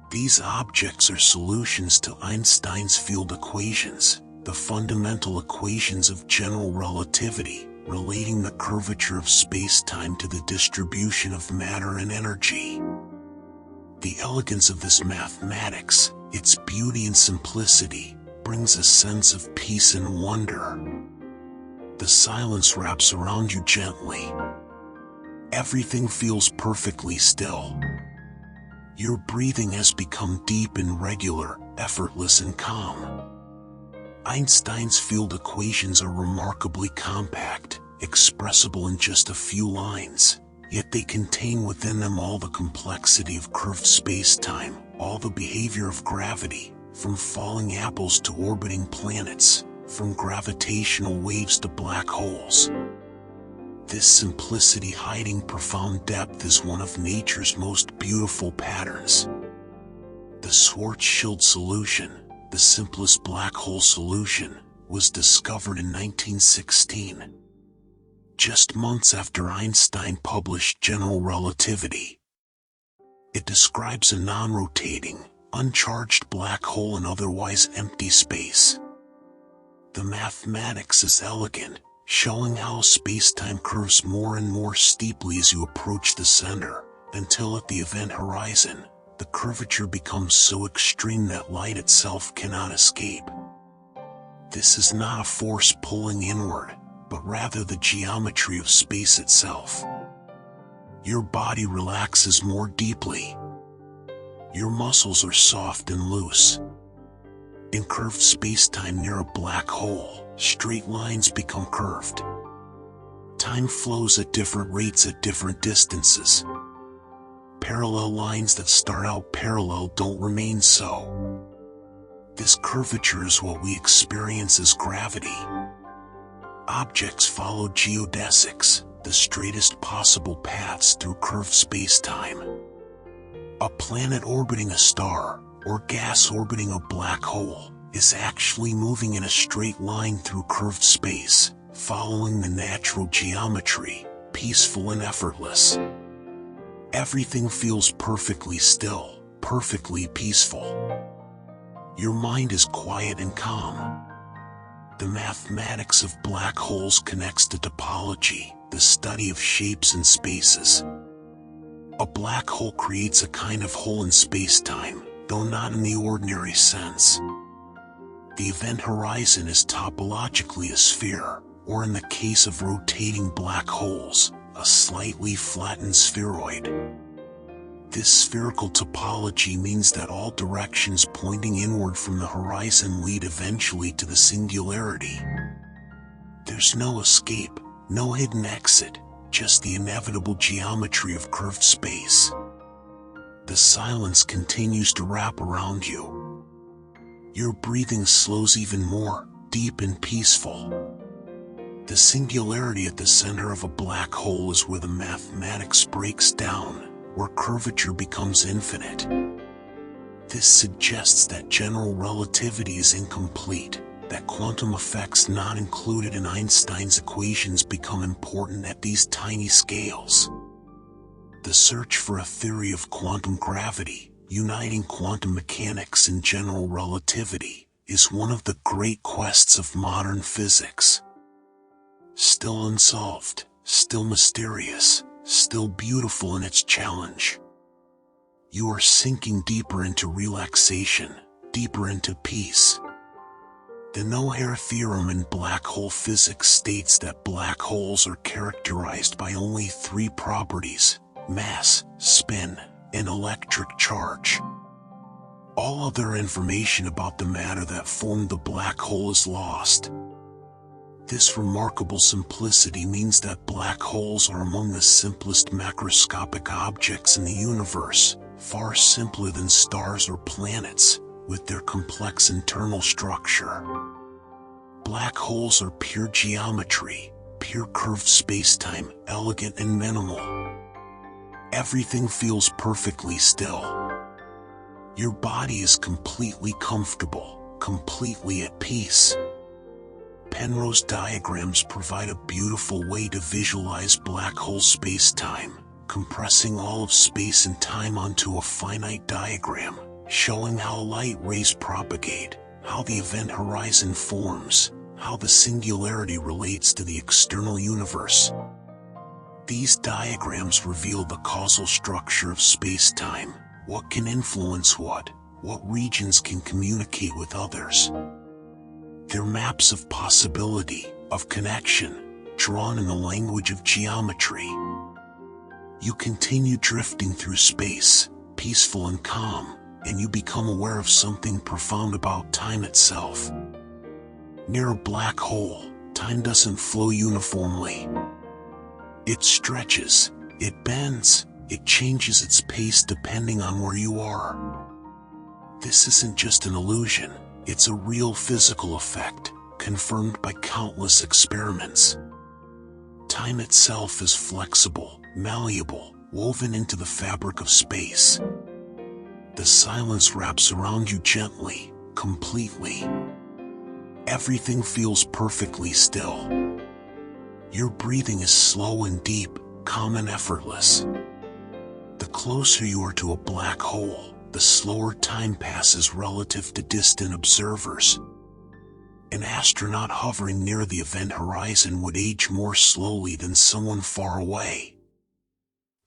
These objects are solutions to Einstein's field equations, the fundamental equations of general relativity, relating the curvature of space-time to the distribution of matter and energy. The elegance of this mathematics, its beauty and simplicity, brings a sense of peace and wonder. The silence wraps around you gently. Everything feels perfectly still. Your breathing has become deep and regular, effortless and calm. Einstein's field equations are remarkably compact, expressible in just a few lines, yet they contain within them all the complexity of curved space-time, all the behavior of gravity, from falling apples to orbiting planets, from gravitational waves to black holes. This simplicity hiding profound depth is one of nature's most beautiful patterns. The Schwarzschild solution, the simplest black hole solution, was discovered in 1916, just months after Einstein published General Relativity. It describes a non-rotating, uncharged black hole in otherwise empty space. The mathematics is elegant, showing how space-time curves more and more steeply as you approach the center, until at the event horizon, the curvature becomes so extreme that light itself cannot escape. This is not a force pulling inward, but rather the geometry of space itself. Your body relaxes more deeply. Your muscles are soft and loose. In curved space-time near a black hole, straight lines become curved. Time flows at different rates at different distances. Parallel lines that start out parallel don't remain so. This curvature is what we experience as gravity. Objects follow geodesics, the straightest possible paths through curved space-time. A planet orbiting a star, or gas orbiting a black hole, is actually moving in a straight line through curved space, following the natural geometry, peaceful and effortless. Everything feels perfectly still, perfectly peaceful. Your mind is quiet and calm. The mathematics of black holes connects to topology, the study of shapes and spaces. A black hole creates a kind of hole in space-time, though not in the ordinary sense. The event horizon is topologically a sphere, or in the case of rotating black holes, a slightly flattened spheroid. This spherical topology means that all directions pointing inward from the horizon lead eventually to the singularity. There's no escape, no hidden exit, just the inevitable geometry of curved space. The silence continues to wrap around you. Your breathing slows even more, deep and peaceful. The singularity at the center of a black hole is where the mathematics breaks down, where curvature becomes infinite. This suggests that general relativity is incomplete, that quantum effects not included in Einstein's equations become important at these tiny scales. The search for a theory of quantum gravity, uniting quantum mechanics and general relativity, is one of the great quests of modern physics. Still unsolved, still mysterious, still beautiful in its challenge. You are sinking deeper into relaxation, deeper into peace. The no-hair theorem in black hole physics states that black holes are characterized by only three properties: mass, spin, and electric charge. All other information about the matter that formed the black hole is lost. This remarkable simplicity means that black holes are among the simplest macroscopic objects in the universe, far simpler than stars or planets, with their complex internal structure. Black holes are pure geometry, pure curved spacetime, elegant and minimal. Everything feels perfectly still. Your body is completely comfortable, completely at peace. Penrose diagrams provide a beautiful way to visualize black hole spacetime, compressing all of space and time onto a finite diagram, showing how light rays propagate, how the event horizon forms, how the singularity relates to the external universe. These diagrams reveal the causal structure of space-time, what can influence what regions can communicate with others. They're maps of possibility, of connection, drawn in the language of geometry. You continue drifting through space, peaceful and calm, and you become aware of something profound about time itself. Near a black hole, time doesn't flow uniformly. It stretches, it bends, it changes its pace depending on where you are. This isn't just an illusion, it's a real physical effect, confirmed by countless experiments. Time itself is flexible, malleable, woven into the fabric of space. The silence wraps around you gently, completely. Everything feels perfectly still. Your breathing is slow and deep, calm and effortless. The closer you are to a black hole, the slower time passes relative to distant observers. An astronaut hovering near the event horizon would age more slowly than someone far away.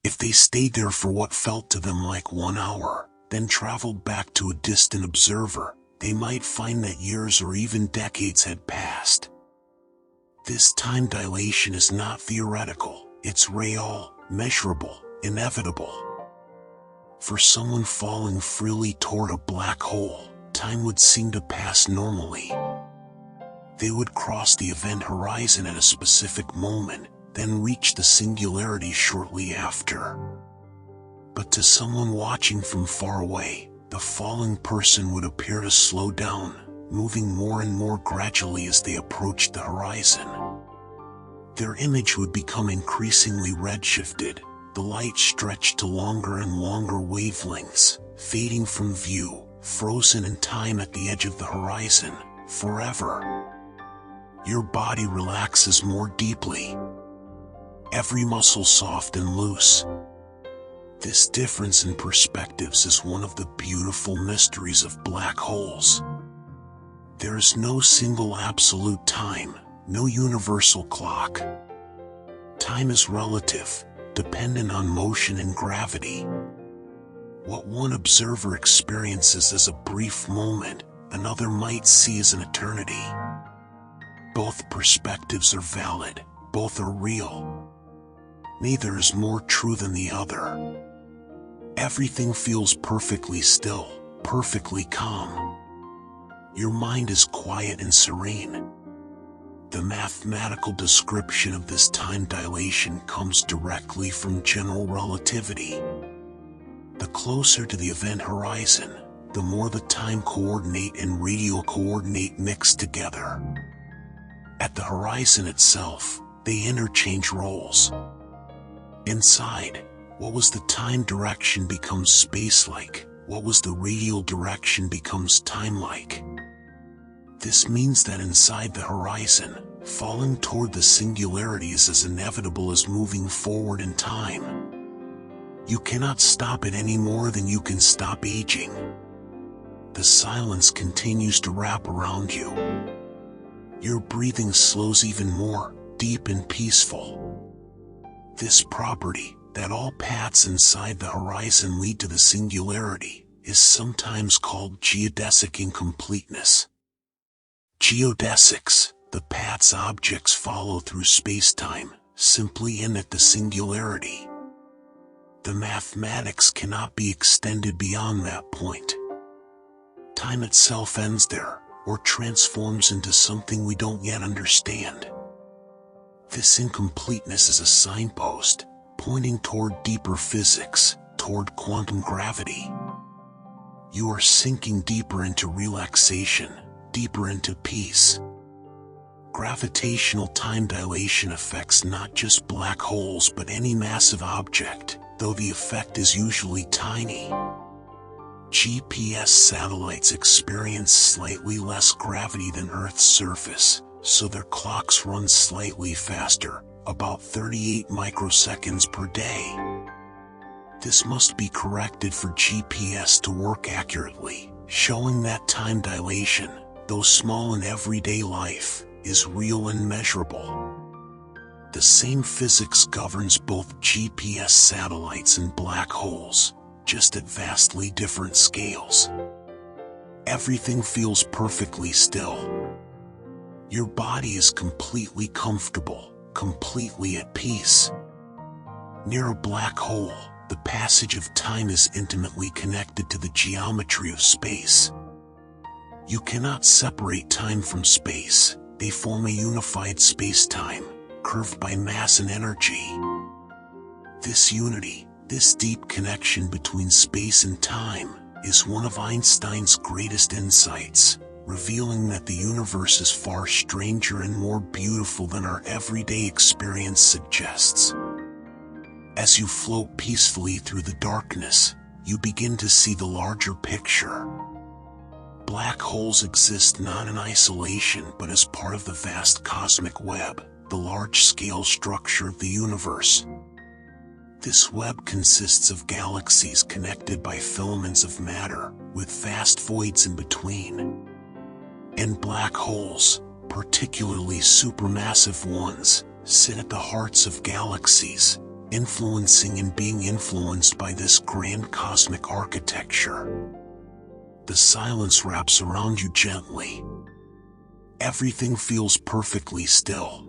If they stayed there for what felt to them like 1 hour, then traveled back to a distant observer, they might find that years or even decades had passed. This time dilation is not theoretical, it's real, measurable, inevitable. For someone falling freely toward a black hole, time would seem to pass normally. They would cross the event horizon at a specific moment, then reach the singularity shortly after. But to someone watching from far away, the falling person would appear to slow down, moving more and more gradually as they approached the horizon. Their image would become increasingly redshifted, the light stretched to longer and longer wavelengths, fading from view, frozen in time at the edge of the horizon, forever. Your body relaxes more deeply. Every muscle soft and loose. This difference in perspectives is one of the beautiful mysteries of black holes. There is no single absolute time, no universal clock. Time is relative, dependent on motion and gravity. What one observer experiences as a brief moment, another might see as an eternity. Both perspectives are valid, both are real. Neither is more true than the other. Everything feels perfectly still, perfectly calm. Your mind is quiet and serene. The mathematical description of this time dilation comes directly from general relativity. The closer to the event horizon, the more the time coordinate and radial coordinate mix together. At the horizon itself, they interchange roles. Inside, What was the time direction becomes space-like. What was the radial direction becomes time-like. This means that inside the horizon, falling toward the singularity is as inevitable as moving forward in time. You cannot stop it any more than you can stop aging. The silence continues to wrap around you. Your breathing slows even more, deep and peaceful. This property, that all paths inside the horizon lead to the singularity, is sometimes called geodesic incompleteness. Geodesics, the paths objects follow through space-time, simply end at the singularity. The mathematics cannot be extended beyond that point. Time itself ends there, or transforms into something we don't yet understand. This incompleteness is a signpost, pointing toward deeper physics, toward quantum gravity. You are sinking deeper into relaxation, deeper into peace. Gravitational time dilation affects not just black holes but any massive object, though the effect is usually tiny. GPS satellites experience slightly less gravity than Earth's surface, so their clocks run slightly faster, about 38 microseconds per day. This must be corrected for GPS to work accurately, showing that time dilation, though small in everyday life, is real and measurable. The same physics governs both GPS satellites and black holes, just at vastly different scales. Everything feels perfectly still. Your body is completely comfortable, completely at peace. Near a black hole, the passage of time is intimately connected to the geometry of space. You cannot separate time from space. They form a unified space-time, curved by mass and energy. This unity, this deep connection between space and time, is one of Einstein's greatest insights, revealing that the universe is far stranger and more beautiful than our everyday experience suggests. As you float peacefully through the darkness, you begin to see the larger picture. Black holes exist not in isolation but as part of the vast cosmic web, the large-scale structure of the universe. This web consists of galaxies connected by filaments of matter, with vast voids in between. And black holes, particularly supermassive ones, sit at the hearts of galaxies, influencing and being influenced by this grand cosmic architecture. The silence wraps around you gently. Everything feels perfectly still.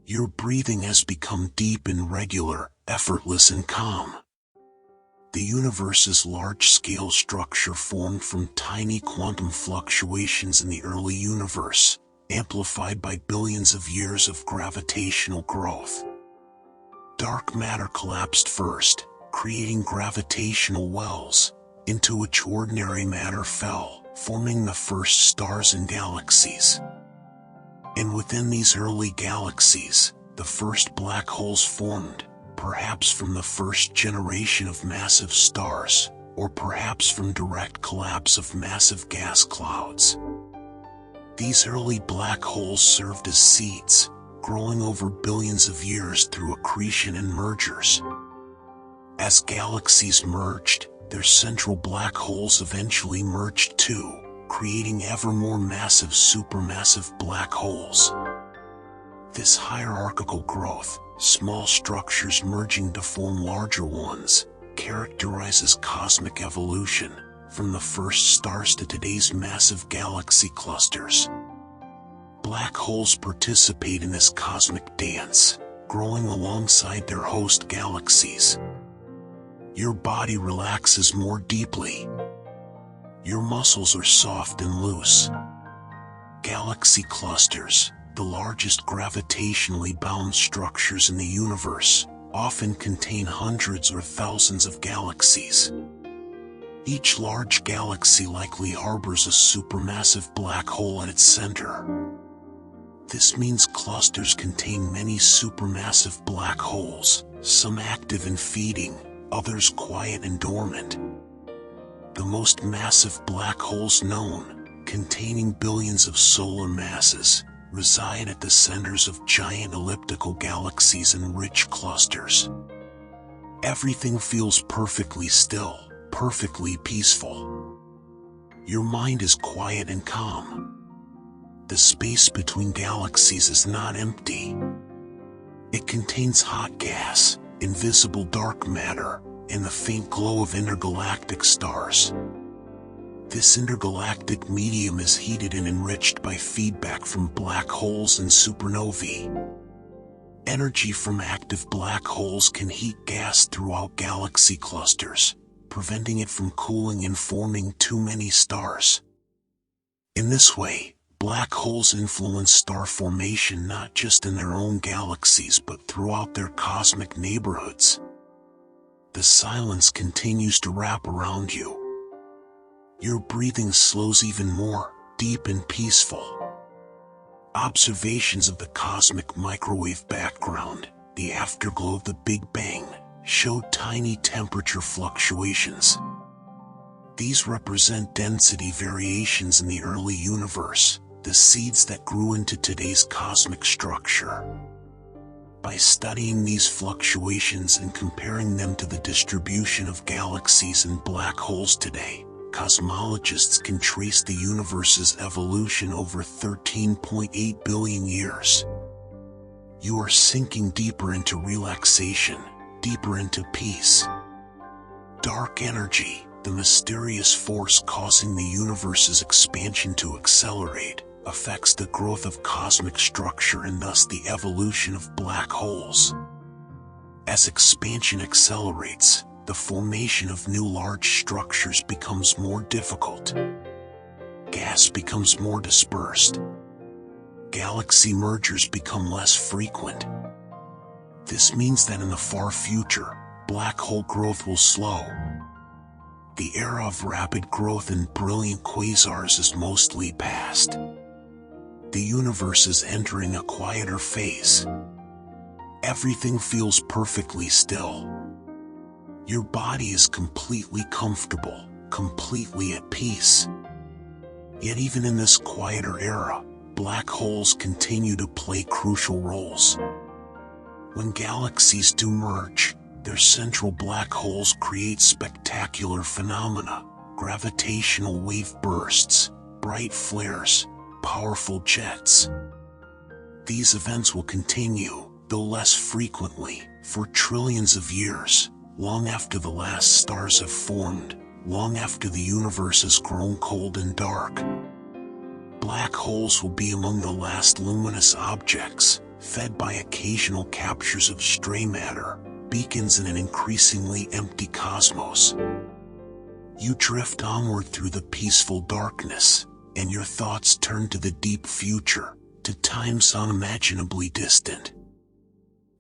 Your breathing has become deep and regular, effortless and calm. The universe's large-scale structure formed from tiny quantum fluctuations in the early universe, amplified by billions of years of gravitational growth. Dark matter collapsed first, creating gravitational wells, into which ordinary matter fell, forming the first stars and galaxies. And within these early galaxies, the first black holes formed, perhaps from the first generation of massive stars, or perhaps from direct collapse of massive gas clouds. These early black holes served as seeds, growing over billions of years through accretion and mergers. As galaxies merged, their central black holes eventually merged too, creating ever more massive supermassive black holes. This hierarchical growth, small structures merging to form larger ones, characterizes cosmic evolution, from the first stars to today's massive galaxy clusters. Black holes participate in this cosmic dance, growing alongside their host galaxies. Your body relaxes more deeply. Your muscles are soft and loose. Galaxy clusters, the largest gravitationally bound structures in the universe, often contain hundreds or thousands of galaxies. Each large galaxy likely harbors a supermassive black hole at its center. This means clusters contain many supermassive black holes, some active and feeding, others quiet and dormant. The most massive black holes known, containing billions of solar masses, reside at the centers of giant elliptical galaxies and rich clusters. Everything feels perfectly still, perfectly peaceful. Your mind is quiet and calm. The space between galaxies is not empty. It contains hot gas, invisible dark matter, and the faint glow of intergalactic stars. This intergalactic medium is heated and enriched by feedback from black holes and supernovae. Energy from active black holes can heat gas throughout galaxy clusters, preventing it from cooling and forming too many stars. In this way, black holes influence star formation not just in their own galaxies but throughout their cosmic neighborhoods. The silence continues to wrap around you. Your breathing slows even more, deep and peaceful. Observations of the cosmic microwave background, the afterglow of the Big Bang, show tiny temperature fluctuations. These represent density variations in the early universe, the seeds that grew into today's cosmic structure. By studying these fluctuations and comparing them to the distribution of galaxies and black holes today, cosmologists can trace the universe's evolution over 13.8 billion years. You are sinking deeper into relaxation, deeper into peace. Dark energy, the mysterious force causing the universe's expansion to accelerate, affects the growth of cosmic structure and thus the evolution of black holes. As expansion accelerates, the formation of new large structures becomes more difficult. Gas becomes more dispersed. Galaxy mergers become less frequent. This means that in the far future, black hole growth will slow. The era of rapid growth and brilliant quasars is mostly past. The universe is entering a quieter phase. Everything feels perfectly still. Your body is completely comfortable, completely at peace. Yet even in this quieter era, black holes continue to play crucial roles. When galaxies do merge, their central black holes create spectacular phenomena, gravitational wave bursts, bright flares, powerful jets. These events will continue, though less frequently, for trillions of years. Long after the last stars have formed, long after the universe has grown cold and dark. Black holes will be among the last luminous objects, fed by occasional captures of stray matter, beacons in an increasingly empty cosmos. You drift onward through the peaceful darkness, and your thoughts turn to the deep future, to times unimaginably distant.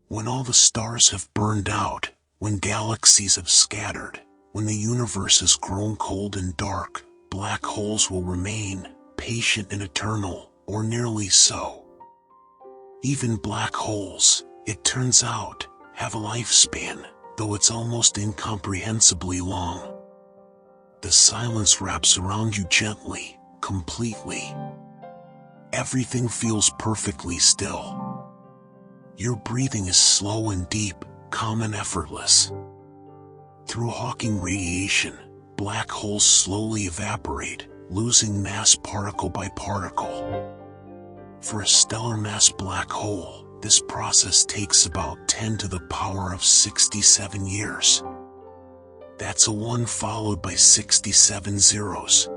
When all the stars have burned out, when galaxies have scattered, when the universe has grown cold and dark, black holes will remain, patient and eternal, or nearly so. Even black holes, it turns out, have a lifespan, though it's almost incomprehensibly long. The silence wraps around you gently, completely. Everything feels perfectly still. Your breathing is slow and deep, calm and effortless. Through Hawking radiation, black holes slowly evaporate, losing mass particle by particle. For a stellar mass black hole, this process takes about 10 to the power of 67 years. That's a 1 followed by 67 zeros.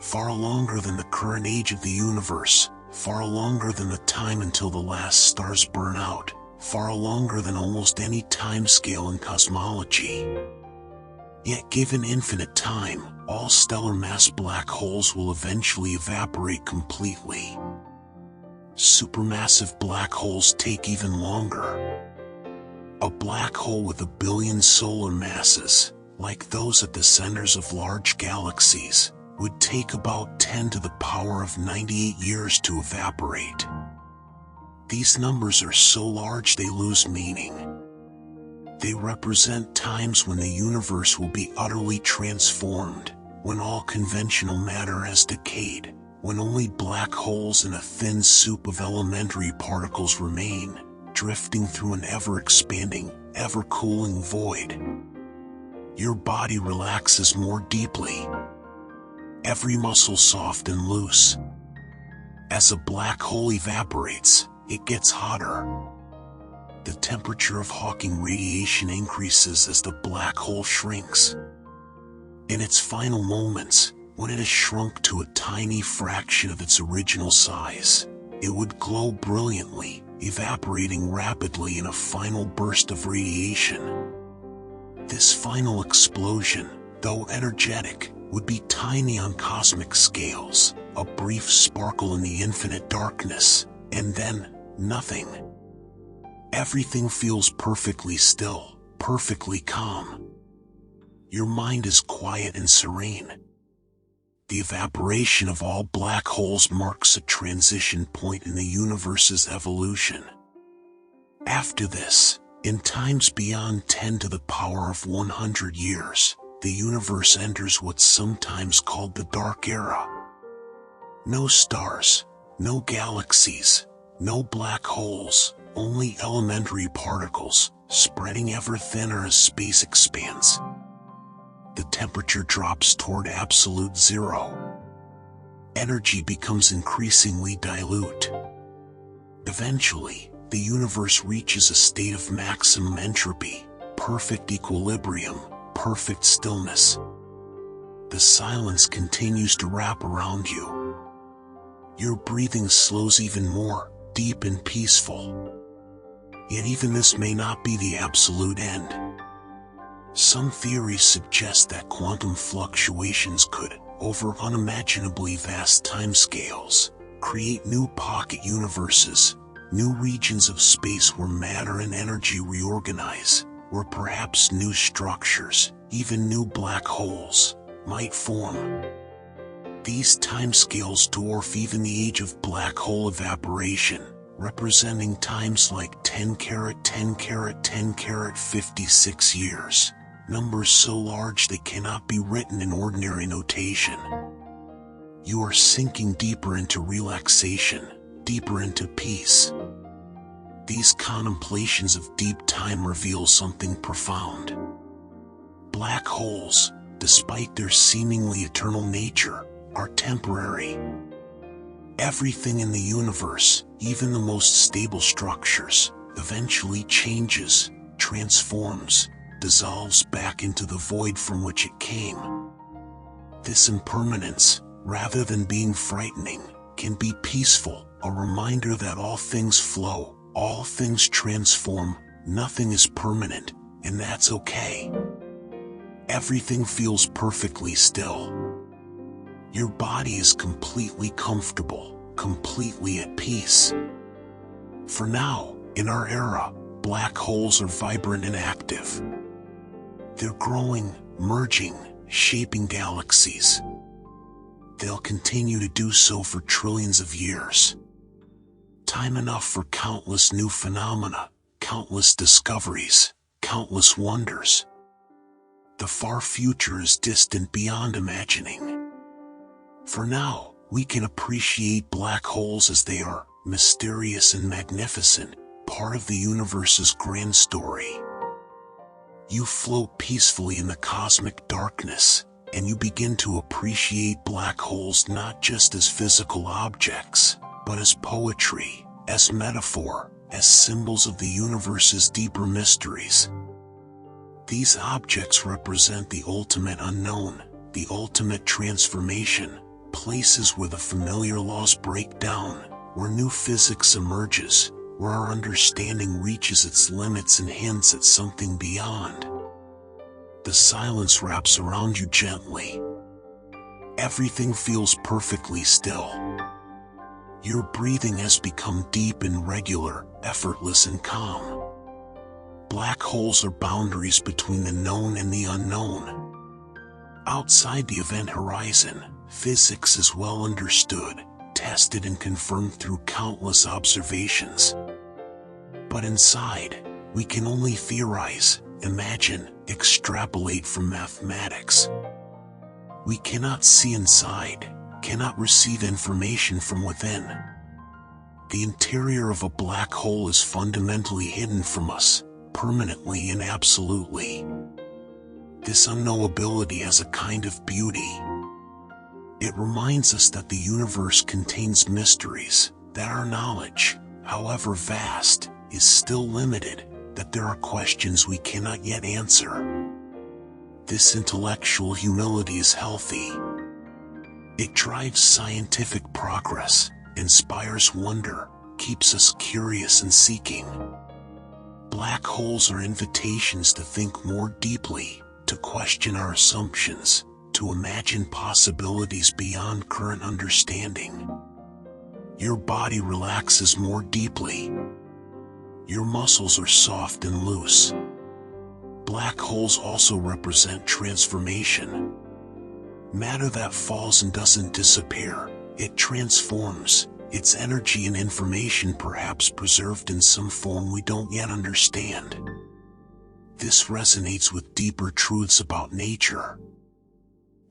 Far longer than the current age of the universe, far longer than the time until the last stars burn out, far longer than almost any time scale in cosmology. Yet given infinite time, all stellar mass black holes will eventually evaporate completely. Supermassive black holes take even longer. A black hole with 1 billion solar masses, like those at the centers of large galaxies, would take about 10 to the power of 98 years to evaporate. These numbers are so large they lose meaning. They represent times when the universe will be utterly transformed, when all conventional matter has decayed, when only black holes and a thin soup of elementary particles remain, drifting through an ever-expanding, ever-cooling void. Your body relaxes more deeply, every muscle soft and loose. As a black hole evaporates, it gets hotter. The temperature of Hawking radiation increases as the black hole shrinks. In its final moments, when it has shrunk to a tiny fraction of its original size, it would glow brilliantly, evaporating rapidly in a final burst of radiation. This final explosion, though energetic, would be tiny on cosmic scales, a brief sparkle in the infinite darkness, and then, nothing. Everything feels perfectly still, perfectly calm. Your mind is quiet and serene. The evaporation of all black holes marks a transition point in the universe's evolution. After this, in times beyond 10 to the power of 100 years, the universe enters what's sometimes called the Dark Era. No stars, no galaxies, no black holes, only elementary particles, spreading ever thinner as space expands. The temperature drops toward absolute zero. Energy becomes increasingly dilute. Eventually, the universe reaches a state of maximum entropy, perfect equilibrium, perfect stillness. The silence continues to wrap around you. Your breathing slows even more, deep and peaceful. Yet even this may not be the absolute end. Some theories suggest that quantum fluctuations could, over unimaginably vast timescales, create new pocket universes, new regions of space where matter and energy reorganize, where perhaps new structures, even new black holes, might form. These timescales dwarf even the age of black hole evaporation, representing times like 10 carat 10 carat 10 carat 56 years, numbers so large they cannot be written in ordinary notation. You are sinking deeper into relaxation, deeper into peace. These contemplations of deep time reveal something profound. Black holes, despite their seemingly eternal nature, are temporary. Everything in the universe, even the most stable structures, eventually changes, transforms, dissolves back into the void from which it came. This impermanence, rather than being frightening, can be peaceful, a reminder that all things flow, all things transform, nothing is permanent, and that's okay. Everything feels perfectly still. Your body is completely comfortable, completely at peace. For now, in our era, black holes are vibrant and active. They're growing, merging, shaping galaxies. They'll continue to do so for trillions of years. Time enough for countless new phenomena, countless discoveries, countless wonders. The far future is distant beyond imagining. For now, we can appreciate black holes as they are, mysterious and magnificent, part of the universe's grand story. You float peacefully in the cosmic darkness, and you begin to appreciate black holes not just as physical objects, but as poetry, as metaphor, as symbols of the universe's deeper mysteries. These objects represent the ultimate unknown, the ultimate transformation, places where the familiar laws break down, where new physics emerges, where our understanding reaches its limits and hints at something beyond. The silence wraps around you gently. Everything feels perfectly still. Your breathing has become deep and regular, effortless and calm. Black holes are boundaries between the known and the unknown. Outside the event horizon, physics is well understood, tested and confirmed through countless observations. But inside, we can only theorize, imagine, extrapolate from mathematics. We cannot see inside, cannot receive information from within. The interior of a black hole is fundamentally hidden from us, permanently and absolutely. This unknowability has a kind of beauty. It reminds us that the universe contains mysteries, that our knowledge, however vast, is still limited, that there are questions we cannot yet answer. This intellectual humility is healthy. It drives scientific progress, inspires wonder, keeps us curious and seeking. Black holes are invitations to think more deeply, to question our assumptions, to imagine possibilities beyond current understanding. Your body relaxes more deeply. Your muscles are soft and loose. Black holes also represent transformation. Matter that falls and doesn't disappear, it transforms, its energy and information perhaps preserved in some form we don't yet understand. This resonates with deeper truths about nature.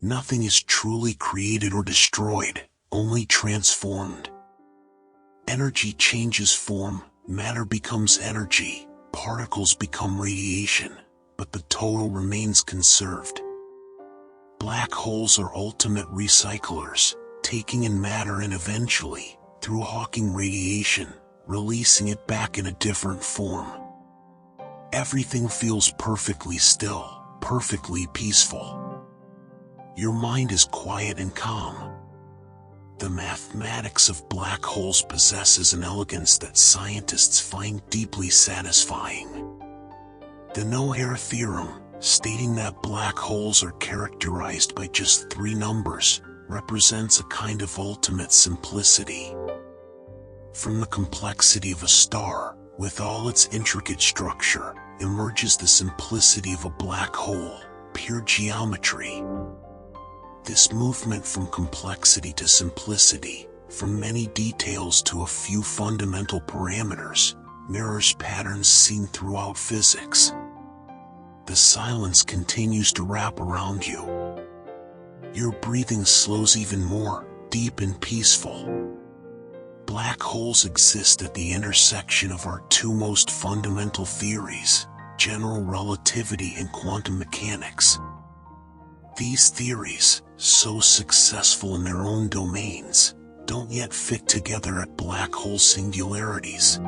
Nothing is truly created or destroyed, only transformed. Energy changes form, matter becomes energy, particles become radiation, but the total remains conserved. Black holes are ultimate recyclers, taking in matter and eventually, through Hawking radiation, releasing it back in a different form. Everything feels perfectly still, perfectly peaceful. Your mind is quiet and calm. The mathematics of black holes possesses an elegance that scientists find deeply satisfying. The no-error theorem, stating that black holes are characterized by just 3 numbers, represents a kind of ultimate simplicity. From the complexity of a star, with all its intricate structure, emerges the simplicity of a black hole, pure geometry. This movement from complexity to simplicity, from many details to a few fundamental parameters, mirrors patterns seen throughout physics. The silence continues to wrap around you. Your breathing slows even more, deep and peaceful. Black holes exist at the intersection of our 2 most fundamental theories, general relativity and quantum mechanics. These theories, so successful in their own domains, don't yet fit together at black hole singularities.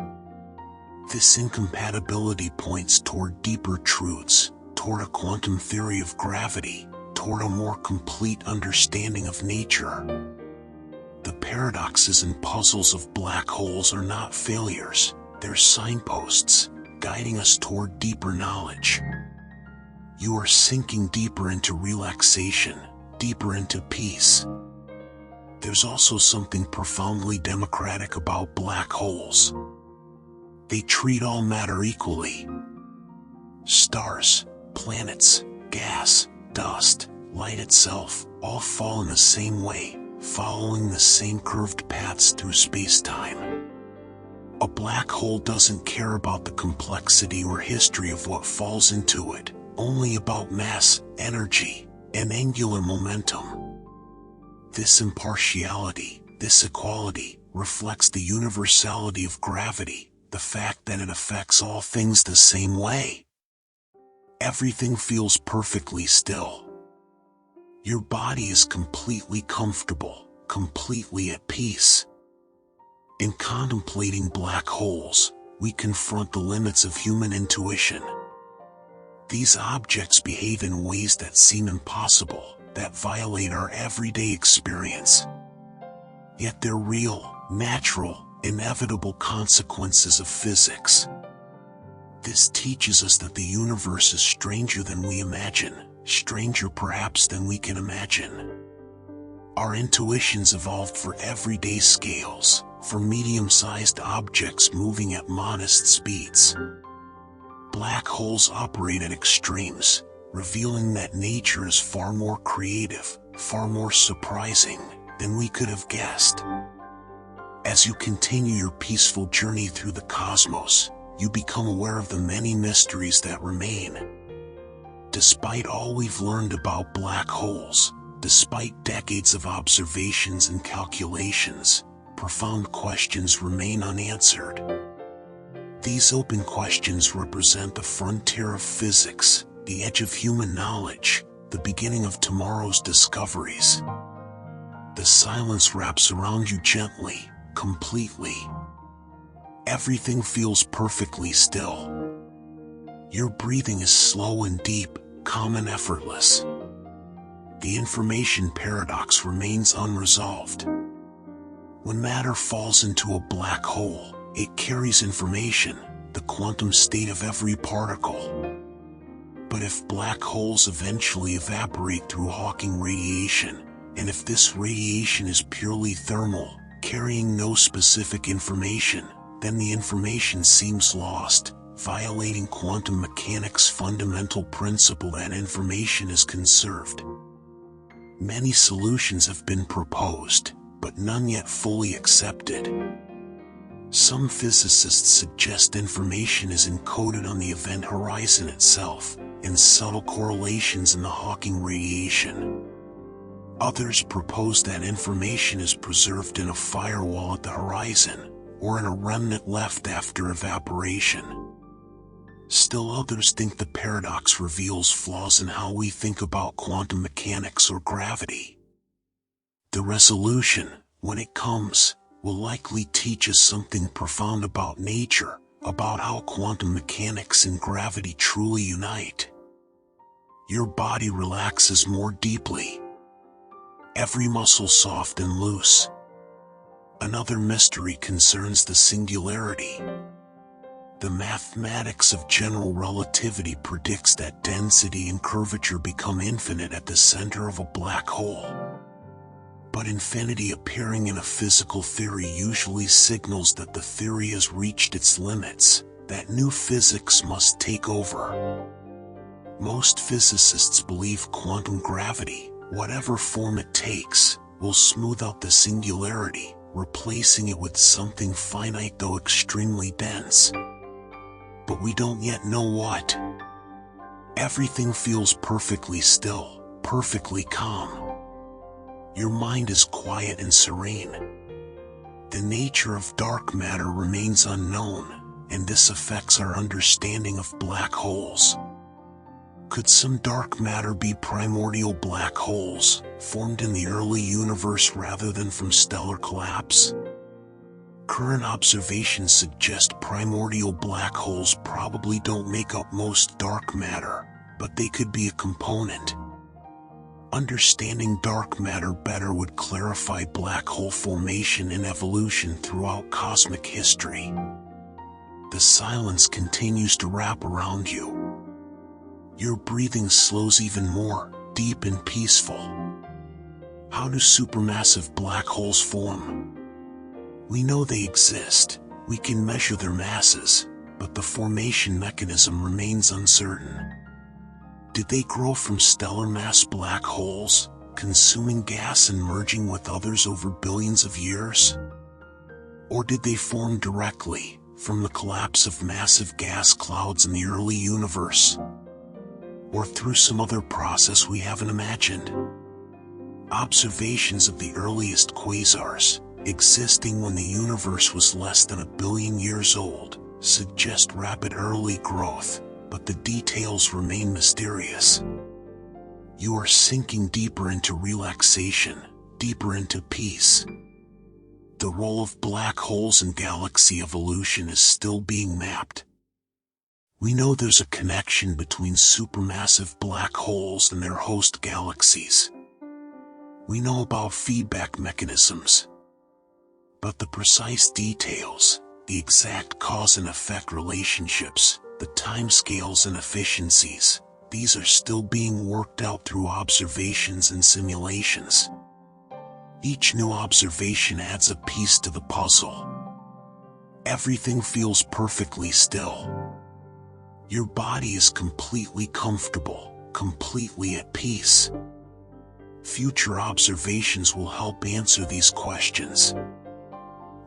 This incompatibility points toward deeper truths, toward a quantum theory of gravity, toward a more complete understanding of nature. The paradoxes and puzzles of black holes are not failures, they're signposts, guiding us toward deeper knowledge. You are sinking deeper into relaxation, deeper into peace. There's also something profoundly democratic about black holes. They treat all matter equally. Stars, planets, gas, dust, light itself, all fall in the same way, following the same curved paths through space-time. A black hole doesn't care about the complexity or history of what falls into it, only about mass, energy, and angular momentum. This impartiality, this equality, reflects the universality of gravity, the fact that it affects all things the same way. Everything feels perfectly still. Your body is completely comfortable, completely at peace. In contemplating black holes, we confront the limits of human intuition. These objects behave in ways that seem impossible, that violate our everyday experience. Yet they're real, natural, inevitable consequences of physics. This teaches us that the universe is stranger than we imagine, stranger perhaps than we can imagine. Our intuitions evolved for everyday scales, for medium-sized objects moving at modest speeds. Black holes operate at extremes, revealing that nature is far more creative, far more surprising than we could have guessed. As you continue your peaceful journey through the cosmos, you become aware of the many mysteries that remain. Despite all we've learned about black holes, despite decades of observations and calculations, profound questions remain unanswered. These open questions represent the frontier of physics, the edge of human knowledge, the beginning of tomorrow's discoveries. The silence wraps around you gently, completely. Everything feels perfectly still. Your breathing is slow and deep, calm and effortless. The information paradox remains unresolved. When matter falls into a black hole, it carries information, the quantum state of every particle. But if black holes eventually evaporate through Hawking radiation, and if this radiation is purely thermal, carrying no specific information, then the information seems lost, violating quantum mechanics' fundamental principle that information is conserved. Many solutions have been proposed, but none yet fully accepted. Some physicists suggest information is encoded on the event horizon itself, in subtle correlations in the Hawking radiation. Others propose that information is preserved in a firewall at the horizon, or in a remnant left after evaporation. Still others think the paradox reveals flaws in how we think about quantum mechanics or gravity. The resolution, when it comes, will likely teach us something profound about nature, about how quantum mechanics and gravity truly unite. Your body relaxes more deeply. Every muscle soft and loose. Another mystery concerns the singularity. The mathematics of general relativity predicts that density and curvature become infinite at the center of a black hole. But infinity appearing in a physical theory usually signals that the theory has reached its limits, that new physics must take over. Most physicists believe quantum gravity, whatever form it takes, will smooth out the singularity, replacing it with something finite though extremely dense. But we don't yet know what. Everything feels perfectly still, perfectly calm. Your mind is quiet and serene. The nature of dark matter remains unknown, and this affects our understanding of black holes. Could some dark matter be primordial black holes, formed in the early universe rather than from stellar collapse? Current observations suggest primordial black holes probably don't make up most dark matter, but they could be a component. Understanding dark matter better would clarify black hole formation and evolution throughout cosmic history. The silence continues to wrap around you. Your breathing slows even more, deep and peaceful. How do supermassive black holes form? We know they exist, we can measure their masses, but the formation mechanism remains uncertain. Did they grow from stellar mass black holes, consuming gas and merging with others over billions of years? Or did they form directly, from the collapse of massive gas clouds in the early universe? Or through some other process we haven't imagined? Observations of the earliest quasars, existing when the universe was less than 1 billion years old, suggest rapid early growth, but the details remain mysterious. You are sinking deeper into relaxation, deeper into peace. The role of black holes in galaxy evolution is still being mapped. We know there's a connection between supermassive black holes and their host galaxies. We know about feedback mechanisms. But the precise details, the exact cause and effect relationships, the timescales and efficiencies, these are still being worked out through observations and simulations. Each new observation adds a piece to the puzzle. Everything feels perfectly still. Your body is completely comfortable, completely at peace. Future observations will help answer these questions.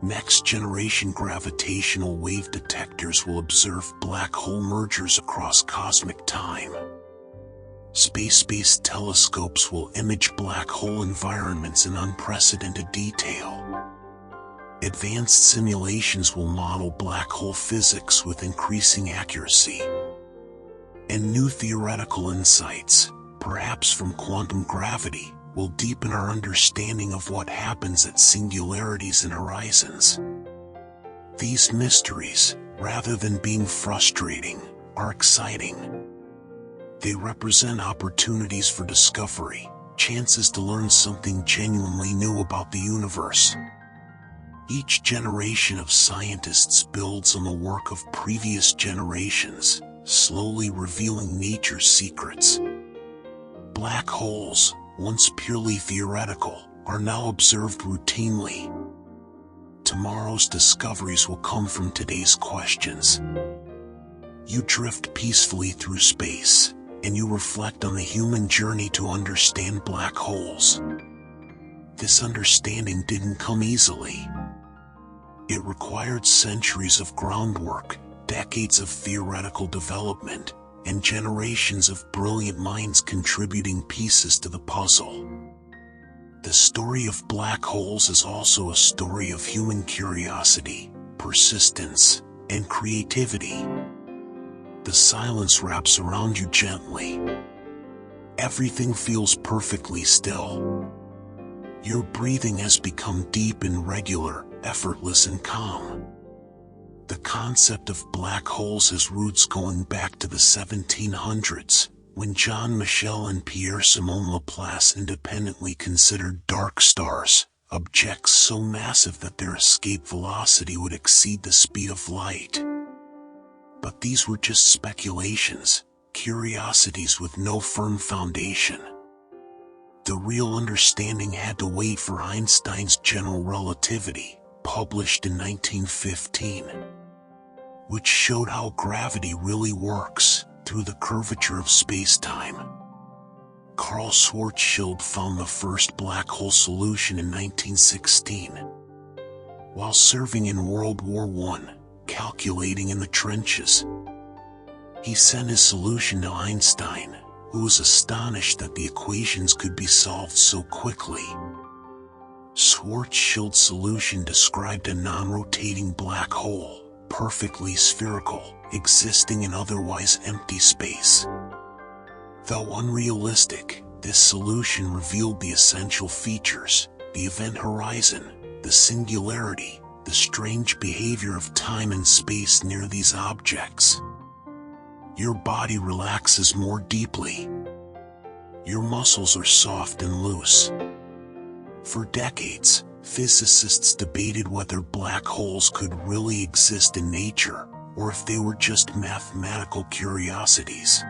Next-generation gravitational wave detectors will observe black hole mergers across cosmic time. Space-based telescopes will image black hole environments in unprecedented detail. Advanced simulations will model black hole physics with increasing accuracy. And new theoretical insights, perhaps from quantum gravity, will deepen our understanding of what happens at singularities and horizons. These mysteries, rather than being frustrating, are exciting. They represent opportunities for discovery, chances to learn something genuinely new about the universe. Each generation of scientists builds on the work of previous generations, slowly revealing nature's secrets. Black holes, once purely theoretical, are now observed routinely. Tomorrow's discoveries will come from today's questions. You drift peacefully through space, and you reflect on the human journey to understand black holes. This understanding didn't come easily. It required centuries of groundwork, decades of theoretical development, and generations of brilliant minds contributing pieces to the puzzle. The story of black holes is also a story of human curiosity, persistence, and creativity. The silence wraps around you gently. Everything feels perfectly still. Your breathing has become deep and regular, effortless and calm. The concept of black holes has roots going back to the 1700s, when Jean Michel and Pierre-Simon Laplace independently considered dark stars, objects so massive that their escape velocity would exceed the speed of light. But these were just speculations, curiosities with no firm foundation. The real understanding had to wait for Einstein's general relativity, published in 1915. Which showed how gravity really works, through the curvature of space-time. Carl Schwarzschild found the first black hole solution in 1916. While serving in World War I, calculating in the trenches, he sent his solution to Einstein, who was astonished that the equations could be solved so quickly. Schwarzschild's solution described a non-rotating black hole, perfectly spherical, existing in otherwise empty space. Though unrealistic, this solution revealed the essential features: the event horizon, the singularity, the strange behavior of time and space near these objects. Your body relaxes more deeply. Your muscles are soft and loose. For decades, physicists debated whether black holes could really exist in nature, or if they were just mathematical curiosities.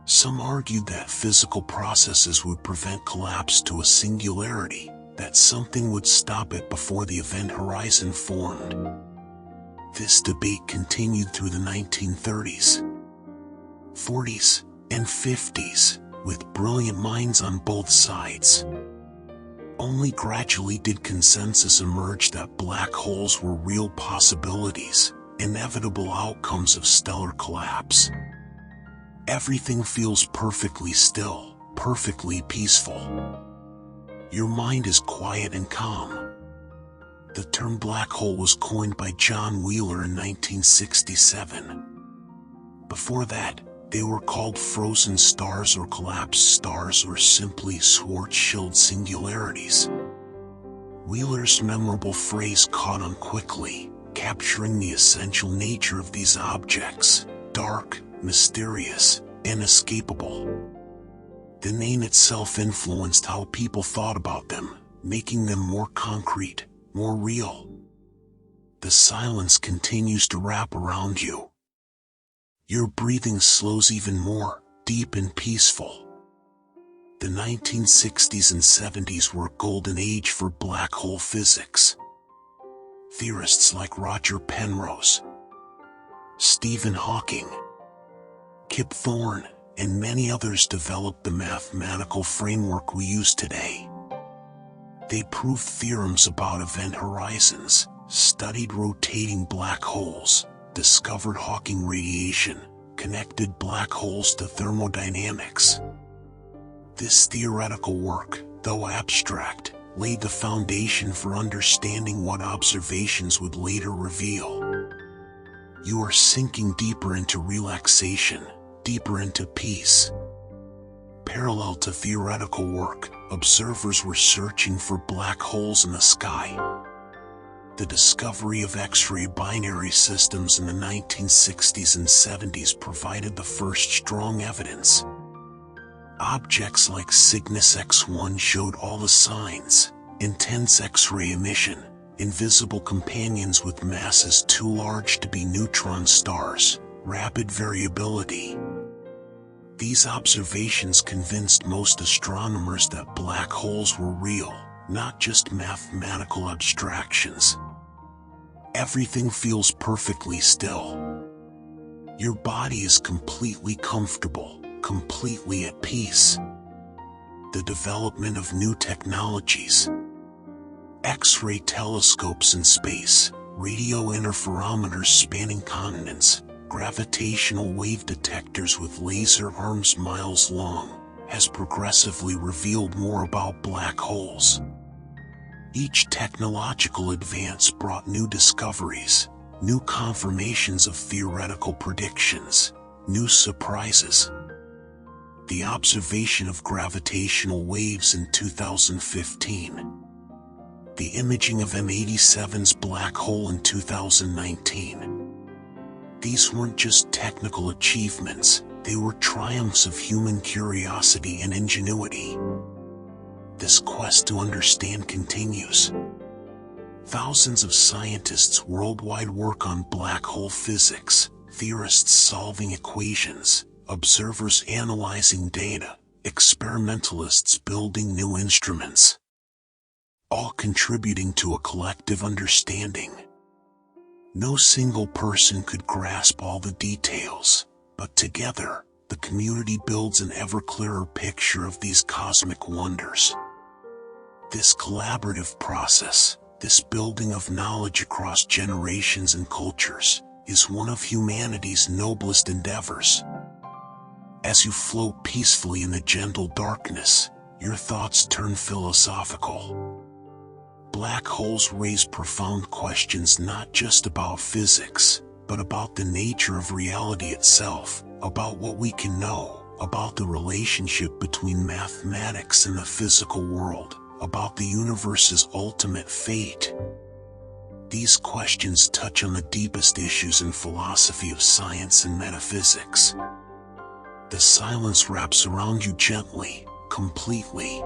Some argued that physical processes would prevent collapse to a singularity, that something would stop it before the event horizon formed. This debate continued through the 1930s, 40s, and 50s, with brilliant minds on both sides. Only gradually did consensus emerge that black holes were real possibilities, inevitable outcomes of stellar collapse. Everything feels perfectly still, perfectly peaceful. Your mind is quiet and calm. The term black hole was coined by John Wheeler in 1967. Before that, they were called frozen stars or collapsed stars or simply Schwarzschild singularities. Wheeler's memorable phrase caught on quickly, capturing the essential nature of these objects: dark, mysterious, inescapable. The name itself influenced how people thought about them, making them more concrete, more real. The silence continues to wrap around you. Your breathing slows even more, deep and peaceful. The 1960s and 70s were a golden age for black hole physics. Theorists like Roger Penrose, Stephen Hawking, Kip Thorne, and many others developed the mathematical framework we use today. They proved theorems about event horizons, studied rotating black holes, discovered Hawking radiation, connected black holes to thermodynamics. This theoretical work, though abstract, laid the foundation for understanding what observations would later reveal. You are sinking deeper into relaxation, deeper into peace. Parallel to theoretical work, observers were searching for black holes in the sky. The discovery of X-ray binary systems in the 1960s and 70s provided the first strong evidence. Objects like Cygnus X1 showed all the signs: intense X-ray emission, invisible companions with masses too large to be neutron stars, rapid variability. These observations convinced most astronomers that black holes were real, not just mathematical abstractions. Everything feels perfectly still. Your body is completely comfortable, completely at peace. The development of new technologies, X-ray telescopes in space, radio interferometers spanning continents, gravitational wave detectors with laser arms miles long, has progressively revealed more about black holes. Each technological advance brought new discoveries, new confirmations of theoretical predictions, new surprises. The observation of gravitational waves in 2015. The imaging of M87's black hole in 2019. These weren't just technical achievements, they were triumphs of human curiosity and ingenuity. This quest to understand continues. Thousands of scientists worldwide work on black hole physics, theorists solving equations, observers analyzing data, experimentalists building new instruments, all contributing to a collective understanding. No single person could grasp all the details, but together, the community builds an ever clearer picture of these cosmic wonders. This collaborative process, this building of knowledge across generations and cultures, is one of humanity's noblest endeavors. As you float peacefully in the gentle darkness, your thoughts turn philosophical. Black holes raise profound questions not just about physics, but about the nature of reality itself, about what we can know, about the relationship between mathematics and the physical world, about the universe's ultimate fate. These questions touch on the deepest issues in philosophy of science and metaphysics. The silence wraps around you gently, completely.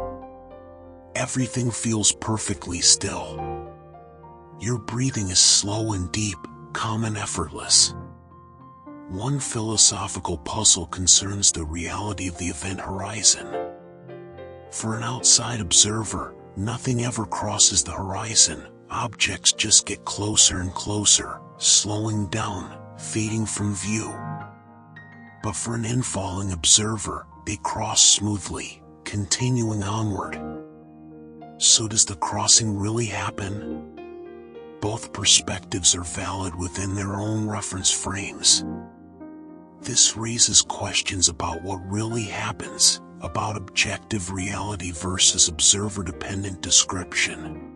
Everything feels perfectly still. Your breathing is slow and deep, calm and effortless. One philosophical puzzle concerns the reality of the event horizon. For an outside observer, nothing ever crosses the horizon. Objects just get closer and closer, slowing down, fading from view. But for an infalling observer, they cross smoothly, continuing onward. So does the crossing really happen? Both perspectives are valid within their own reference frames. This raises questions about what really happens, about objective reality versus observer-dependent description.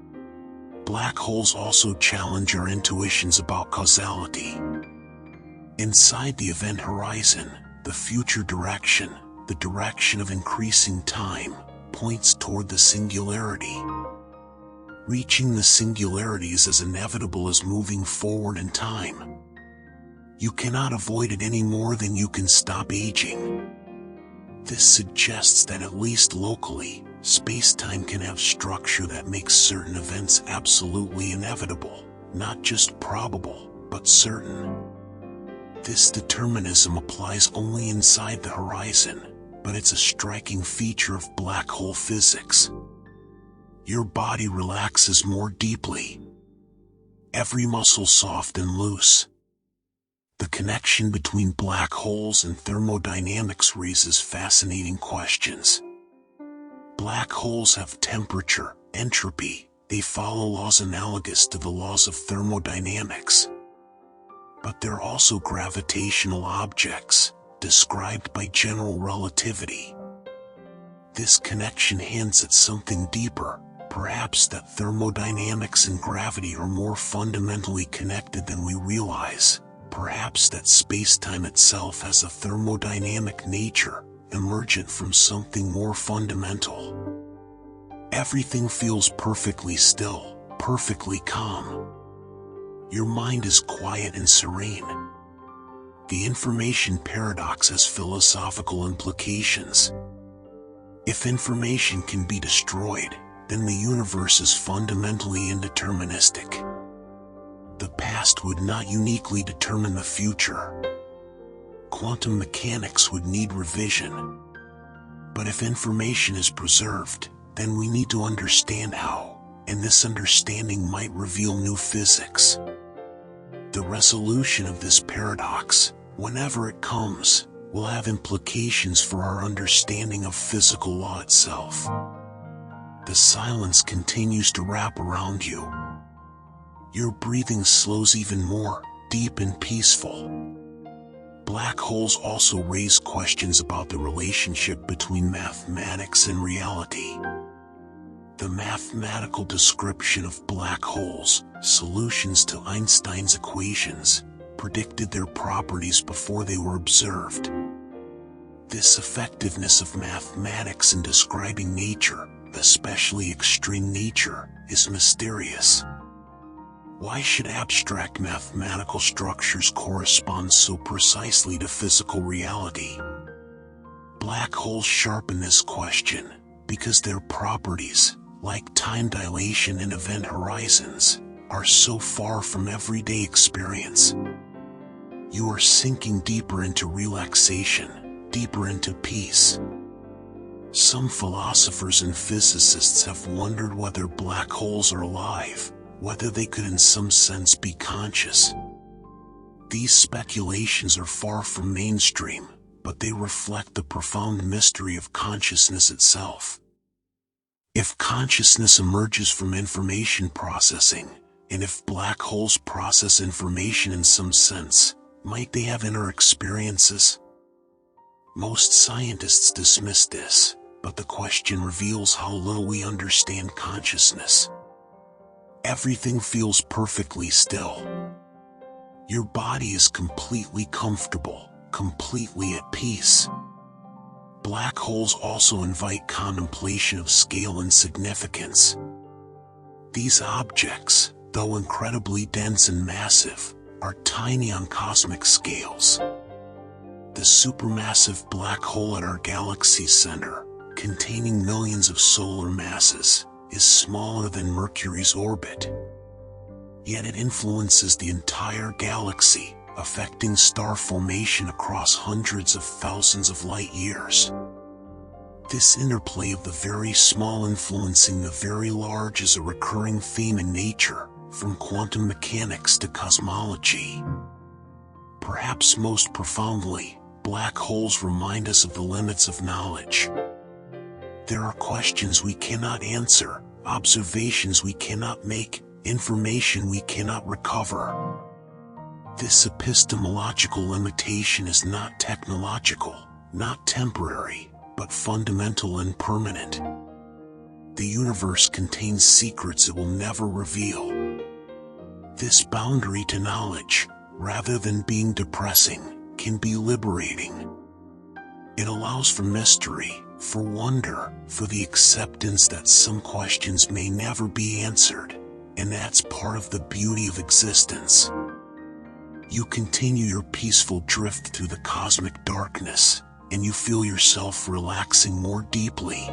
Black holes also challenge our intuitions about causality. Inside the event horizon, the future direction, the direction of increasing time, points toward the singularity. Reaching the singularity is as inevitable as moving forward in time. You cannot avoid it any more than you can stop aging. This suggests that at least locally, space-time can have structure that makes certain events absolutely inevitable, not just probable, but certain. This determinism applies only inside the horizon, but it's a striking feature of black hole physics. Your body relaxes more deeply. Every muscle soft and loose. The connection between black holes and thermodynamics raises fascinating questions. Black holes have temperature, entropy. They follow laws analogous to the laws of thermodynamics. But they're also gravitational objects, described by general relativity. This connection hints at something deeper, perhaps that thermodynamics and gravity are more fundamentally connected than we realize. Perhaps that space-time itself has a thermodynamic nature, emergent from something more fundamental. Everything feels perfectly still, perfectly calm. Your mind is quiet and serene. The information paradox has philosophical implications. If information can be destroyed, then the universe is fundamentally indeterministic. The past would not uniquely determine the future. Quantum mechanics would need revision. But if information is preserved, then we need to understand how, and this understanding might reveal new physics. The resolution of this paradox, whenever it comes, will have implications for our understanding of physical law itself. The silence continues to wrap around you. Your breathing slows even more, deep and peaceful. Black holes also raise questions about the relationship between mathematics and reality. The mathematical description of black holes, solutions to Einstein's equations, predicted their properties before they were observed. This effectiveness of mathematics in describing nature, especially extreme nature, is mysterious. Why should abstract mathematical structures correspond so precisely to physical reality? Black holes sharpen this question, because their properties, like time dilation and event horizons, are so far from everyday experience. You are sinking deeper into relaxation, deeper into peace. Some philosophers and physicists have wondered whether black holes are alive, whether they could in some sense be conscious. These speculations are far from mainstream, but they reflect the profound mystery of consciousness itself. If consciousness emerges from information processing, and if black holes process information in some sense, might they have inner experiences? Most scientists dismiss this, but the question reveals how little we understand consciousness. Everything feels perfectly still. Your body is completely comfortable, completely at peace. Black holes also invite contemplation of scale and significance. These objects, though incredibly dense and massive, are tiny on cosmic scales. The supermassive black hole at our galaxy's center, containing millions of solar masses, is smaller than Mercury's orbit. Yet it influences the entire galaxy, affecting star formation across hundreds of thousands of light years. This interplay of the very small influencing the very large is a recurring theme in nature, from quantum mechanics to cosmology. Perhaps most profoundly, black holes remind us of the limits of knowledge. There are questions we cannot answer, observations we cannot make, information we cannot recover. This epistemological limitation is not technological, not temporary, but fundamental and permanent. The universe contains secrets it will never reveal. This boundary to knowledge, rather than being depressing, can be liberating. It allows for mystery, for wonder, for the acceptance that some questions may never be answered, and that's part of the beauty of existence. You continue your peaceful drift through the cosmic darkness, and you feel yourself relaxing more deeply.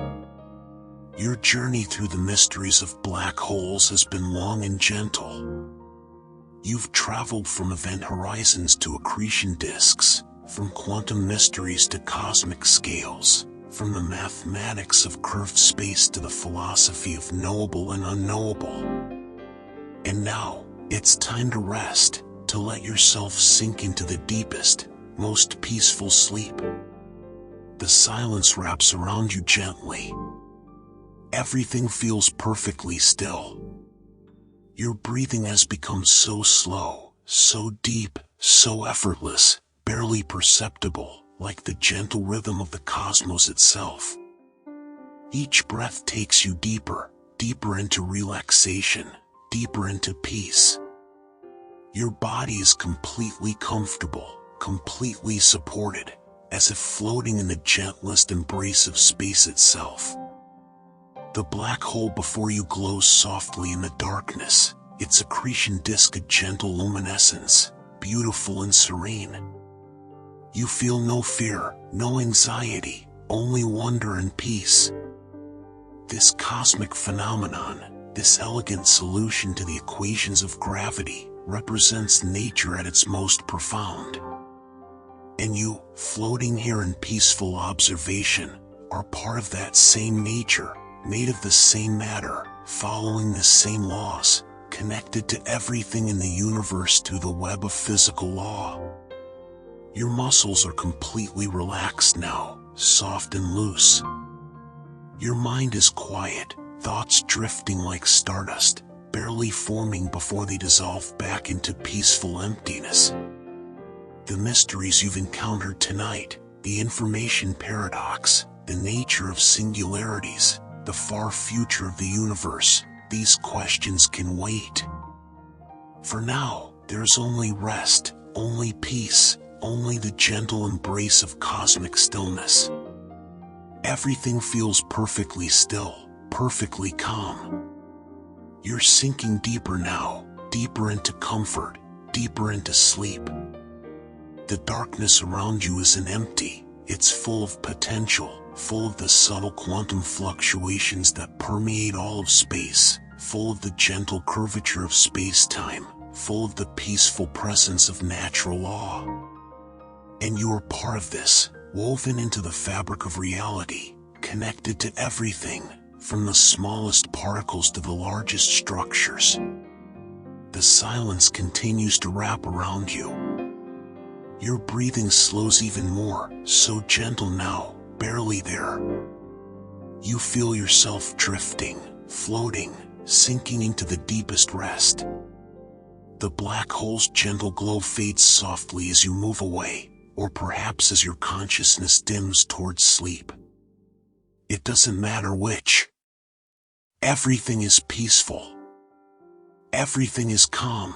Your journey through the mysteries of black holes has been long and gentle. You've traveled from event horizons to accretion disks, from quantum mysteries to cosmic scales, from the mathematics of curved space to the philosophy of knowable and unknowable. And now, it's time to rest, to let yourself sink into the deepest, most peaceful sleep. The silence wraps around you gently. Everything feels perfectly still. Your breathing has become so slow, so deep, so effortless, barely perceptible, like the gentle rhythm of the cosmos itself. Each breath takes you deeper, deeper into relaxation, deeper into peace. Your body is completely comfortable, completely supported, as if floating in the gentlest embrace of space itself. The black hole before you glows softly in the darkness, its accretion disk a gentle luminescence, beautiful and serene. You feel no fear, no anxiety, only wonder and peace. This cosmic phenomenon, this elegant solution to the equations of gravity, represents nature at its most profound. And you, floating here in peaceful observation, are part of that same nature, made of the same matter, following the same laws, connected to everything in the universe through the web of physical law. Your muscles are completely relaxed now, soft and loose. Your mind is quiet, thoughts drifting like stardust, barely forming before they dissolve back into peaceful emptiness. The mysteries you've encountered tonight, the information paradox, the nature of singularities, the far future of the universe, these questions can wait. For now, there's only rest, only peace, only the gentle embrace of cosmic stillness. Everything feels perfectly still, perfectly calm. You're sinking deeper now, deeper into comfort, deeper into sleep. The darkness around you isn't empty, it's full of potential, full of the subtle quantum fluctuations that permeate all of space, full of the gentle curvature of space-time, full of the peaceful presence of natural law. And you are part of this, woven into the fabric of reality, connected to everything, from the smallest particles to the largest structures. The silence continues to wrap around you. Your breathing slows even more, so gentle now, barely there. You feel yourself drifting, floating, sinking into the deepest rest. The black hole's gentle glow fades softly as you move away, or perhaps as your consciousness dims towards sleep. It doesn't matter which. Everything is peaceful. Everything is calm.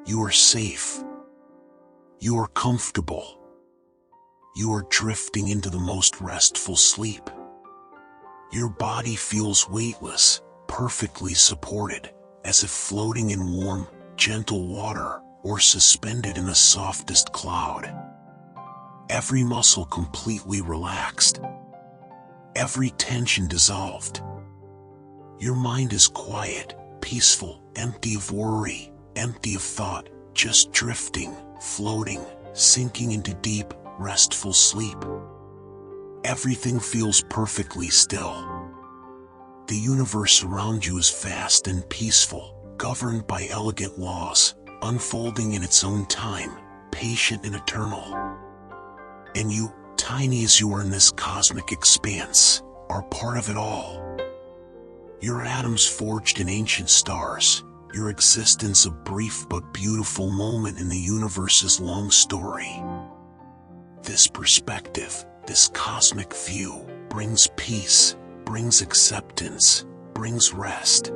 You are safe. You are comfortable. You are drifting into the most restful sleep. Your body feels weightless, perfectly supported, as if floating in warm, gentle water, or suspended in the softest cloud. Every muscle completely relaxed. Every tension dissolved. Your mind is quiet, peaceful, empty of worry, empty of thought, just drifting, floating, sinking into deep, restful sleep. Everything feels perfectly still. The universe around you is vast and peaceful, governed by elegant laws, unfolding in its own time, patient and eternal. And you, tiny as you are in this cosmic expanse, are part of it all. Your atoms forged in ancient stars, your existence a brief but beautiful moment in the universe's long story. This perspective, this cosmic view, brings peace, brings acceptance, brings rest.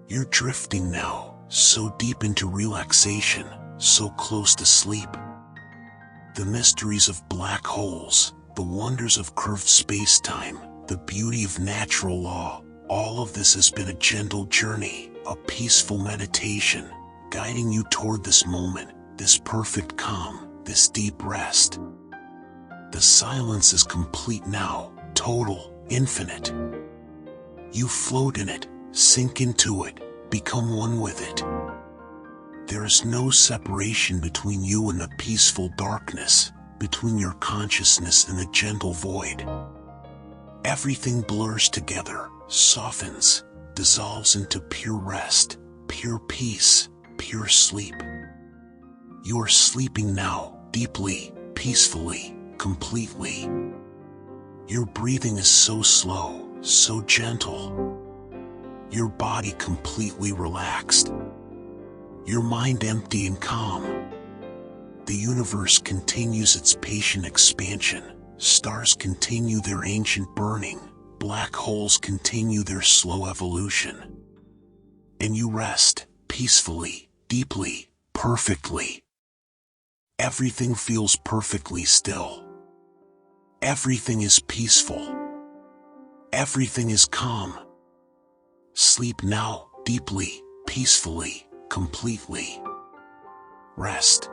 You're drifting now, so deep into relaxation, so close to sleep. The mysteries of black holes, the wonders of curved space-time, the beauty of natural law, all of this has been a gentle journey, a peaceful meditation, guiding you toward this moment, this perfect calm, this deep rest. The silence is complete now, total, infinite. You float in it, sink into it, become one with it. There is no separation between you and the peaceful darkness, between your consciousness and the gentle void. Everything blurs together, softens, dissolves into pure rest, pure peace, pure sleep. You are sleeping now, deeply, peacefully, completely. Your breathing is so slow, so gentle. Your body completely relaxed. Your mind empty and calm. The universe continues its patient expansion. Stars continue their ancient burning. Black holes continue their slow evolution. And you rest, peacefully, deeply, perfectly. Everything feels perfectly still. Everything is peaceful. Everything is calm. Sleep now, deeply, peacefully, completely. Rest.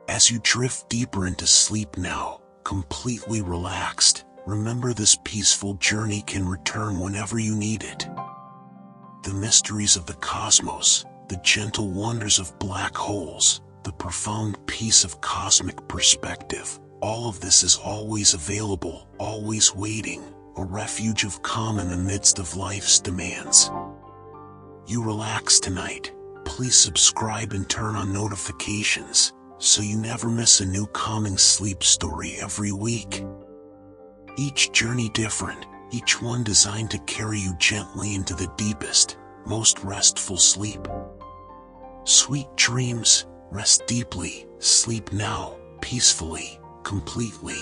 As you drift deeper into sleep now, completely relaxed, remember this peaceful journey can return whenever you need it. The mysteries of the cosmos, the gentle wonders of black holes, the profound peace of cosmic perspective, all of this is always available, always waiting, a refuge of calm in the midst of life's demands. You relax tonight. Please subscribe and turn on notifications, so you never miss a new calming sleep story every week. Each journey different, each one designed to carry you gently into the deepest, most restful sleep. Sweet dreams, rest deeply, sleep now, peacefully, completely.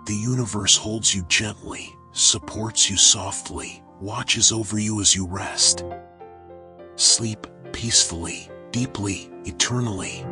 The universe holds you gently, supports you softly, watches over you as you rest. Sleep peacefully, deeply, eternally.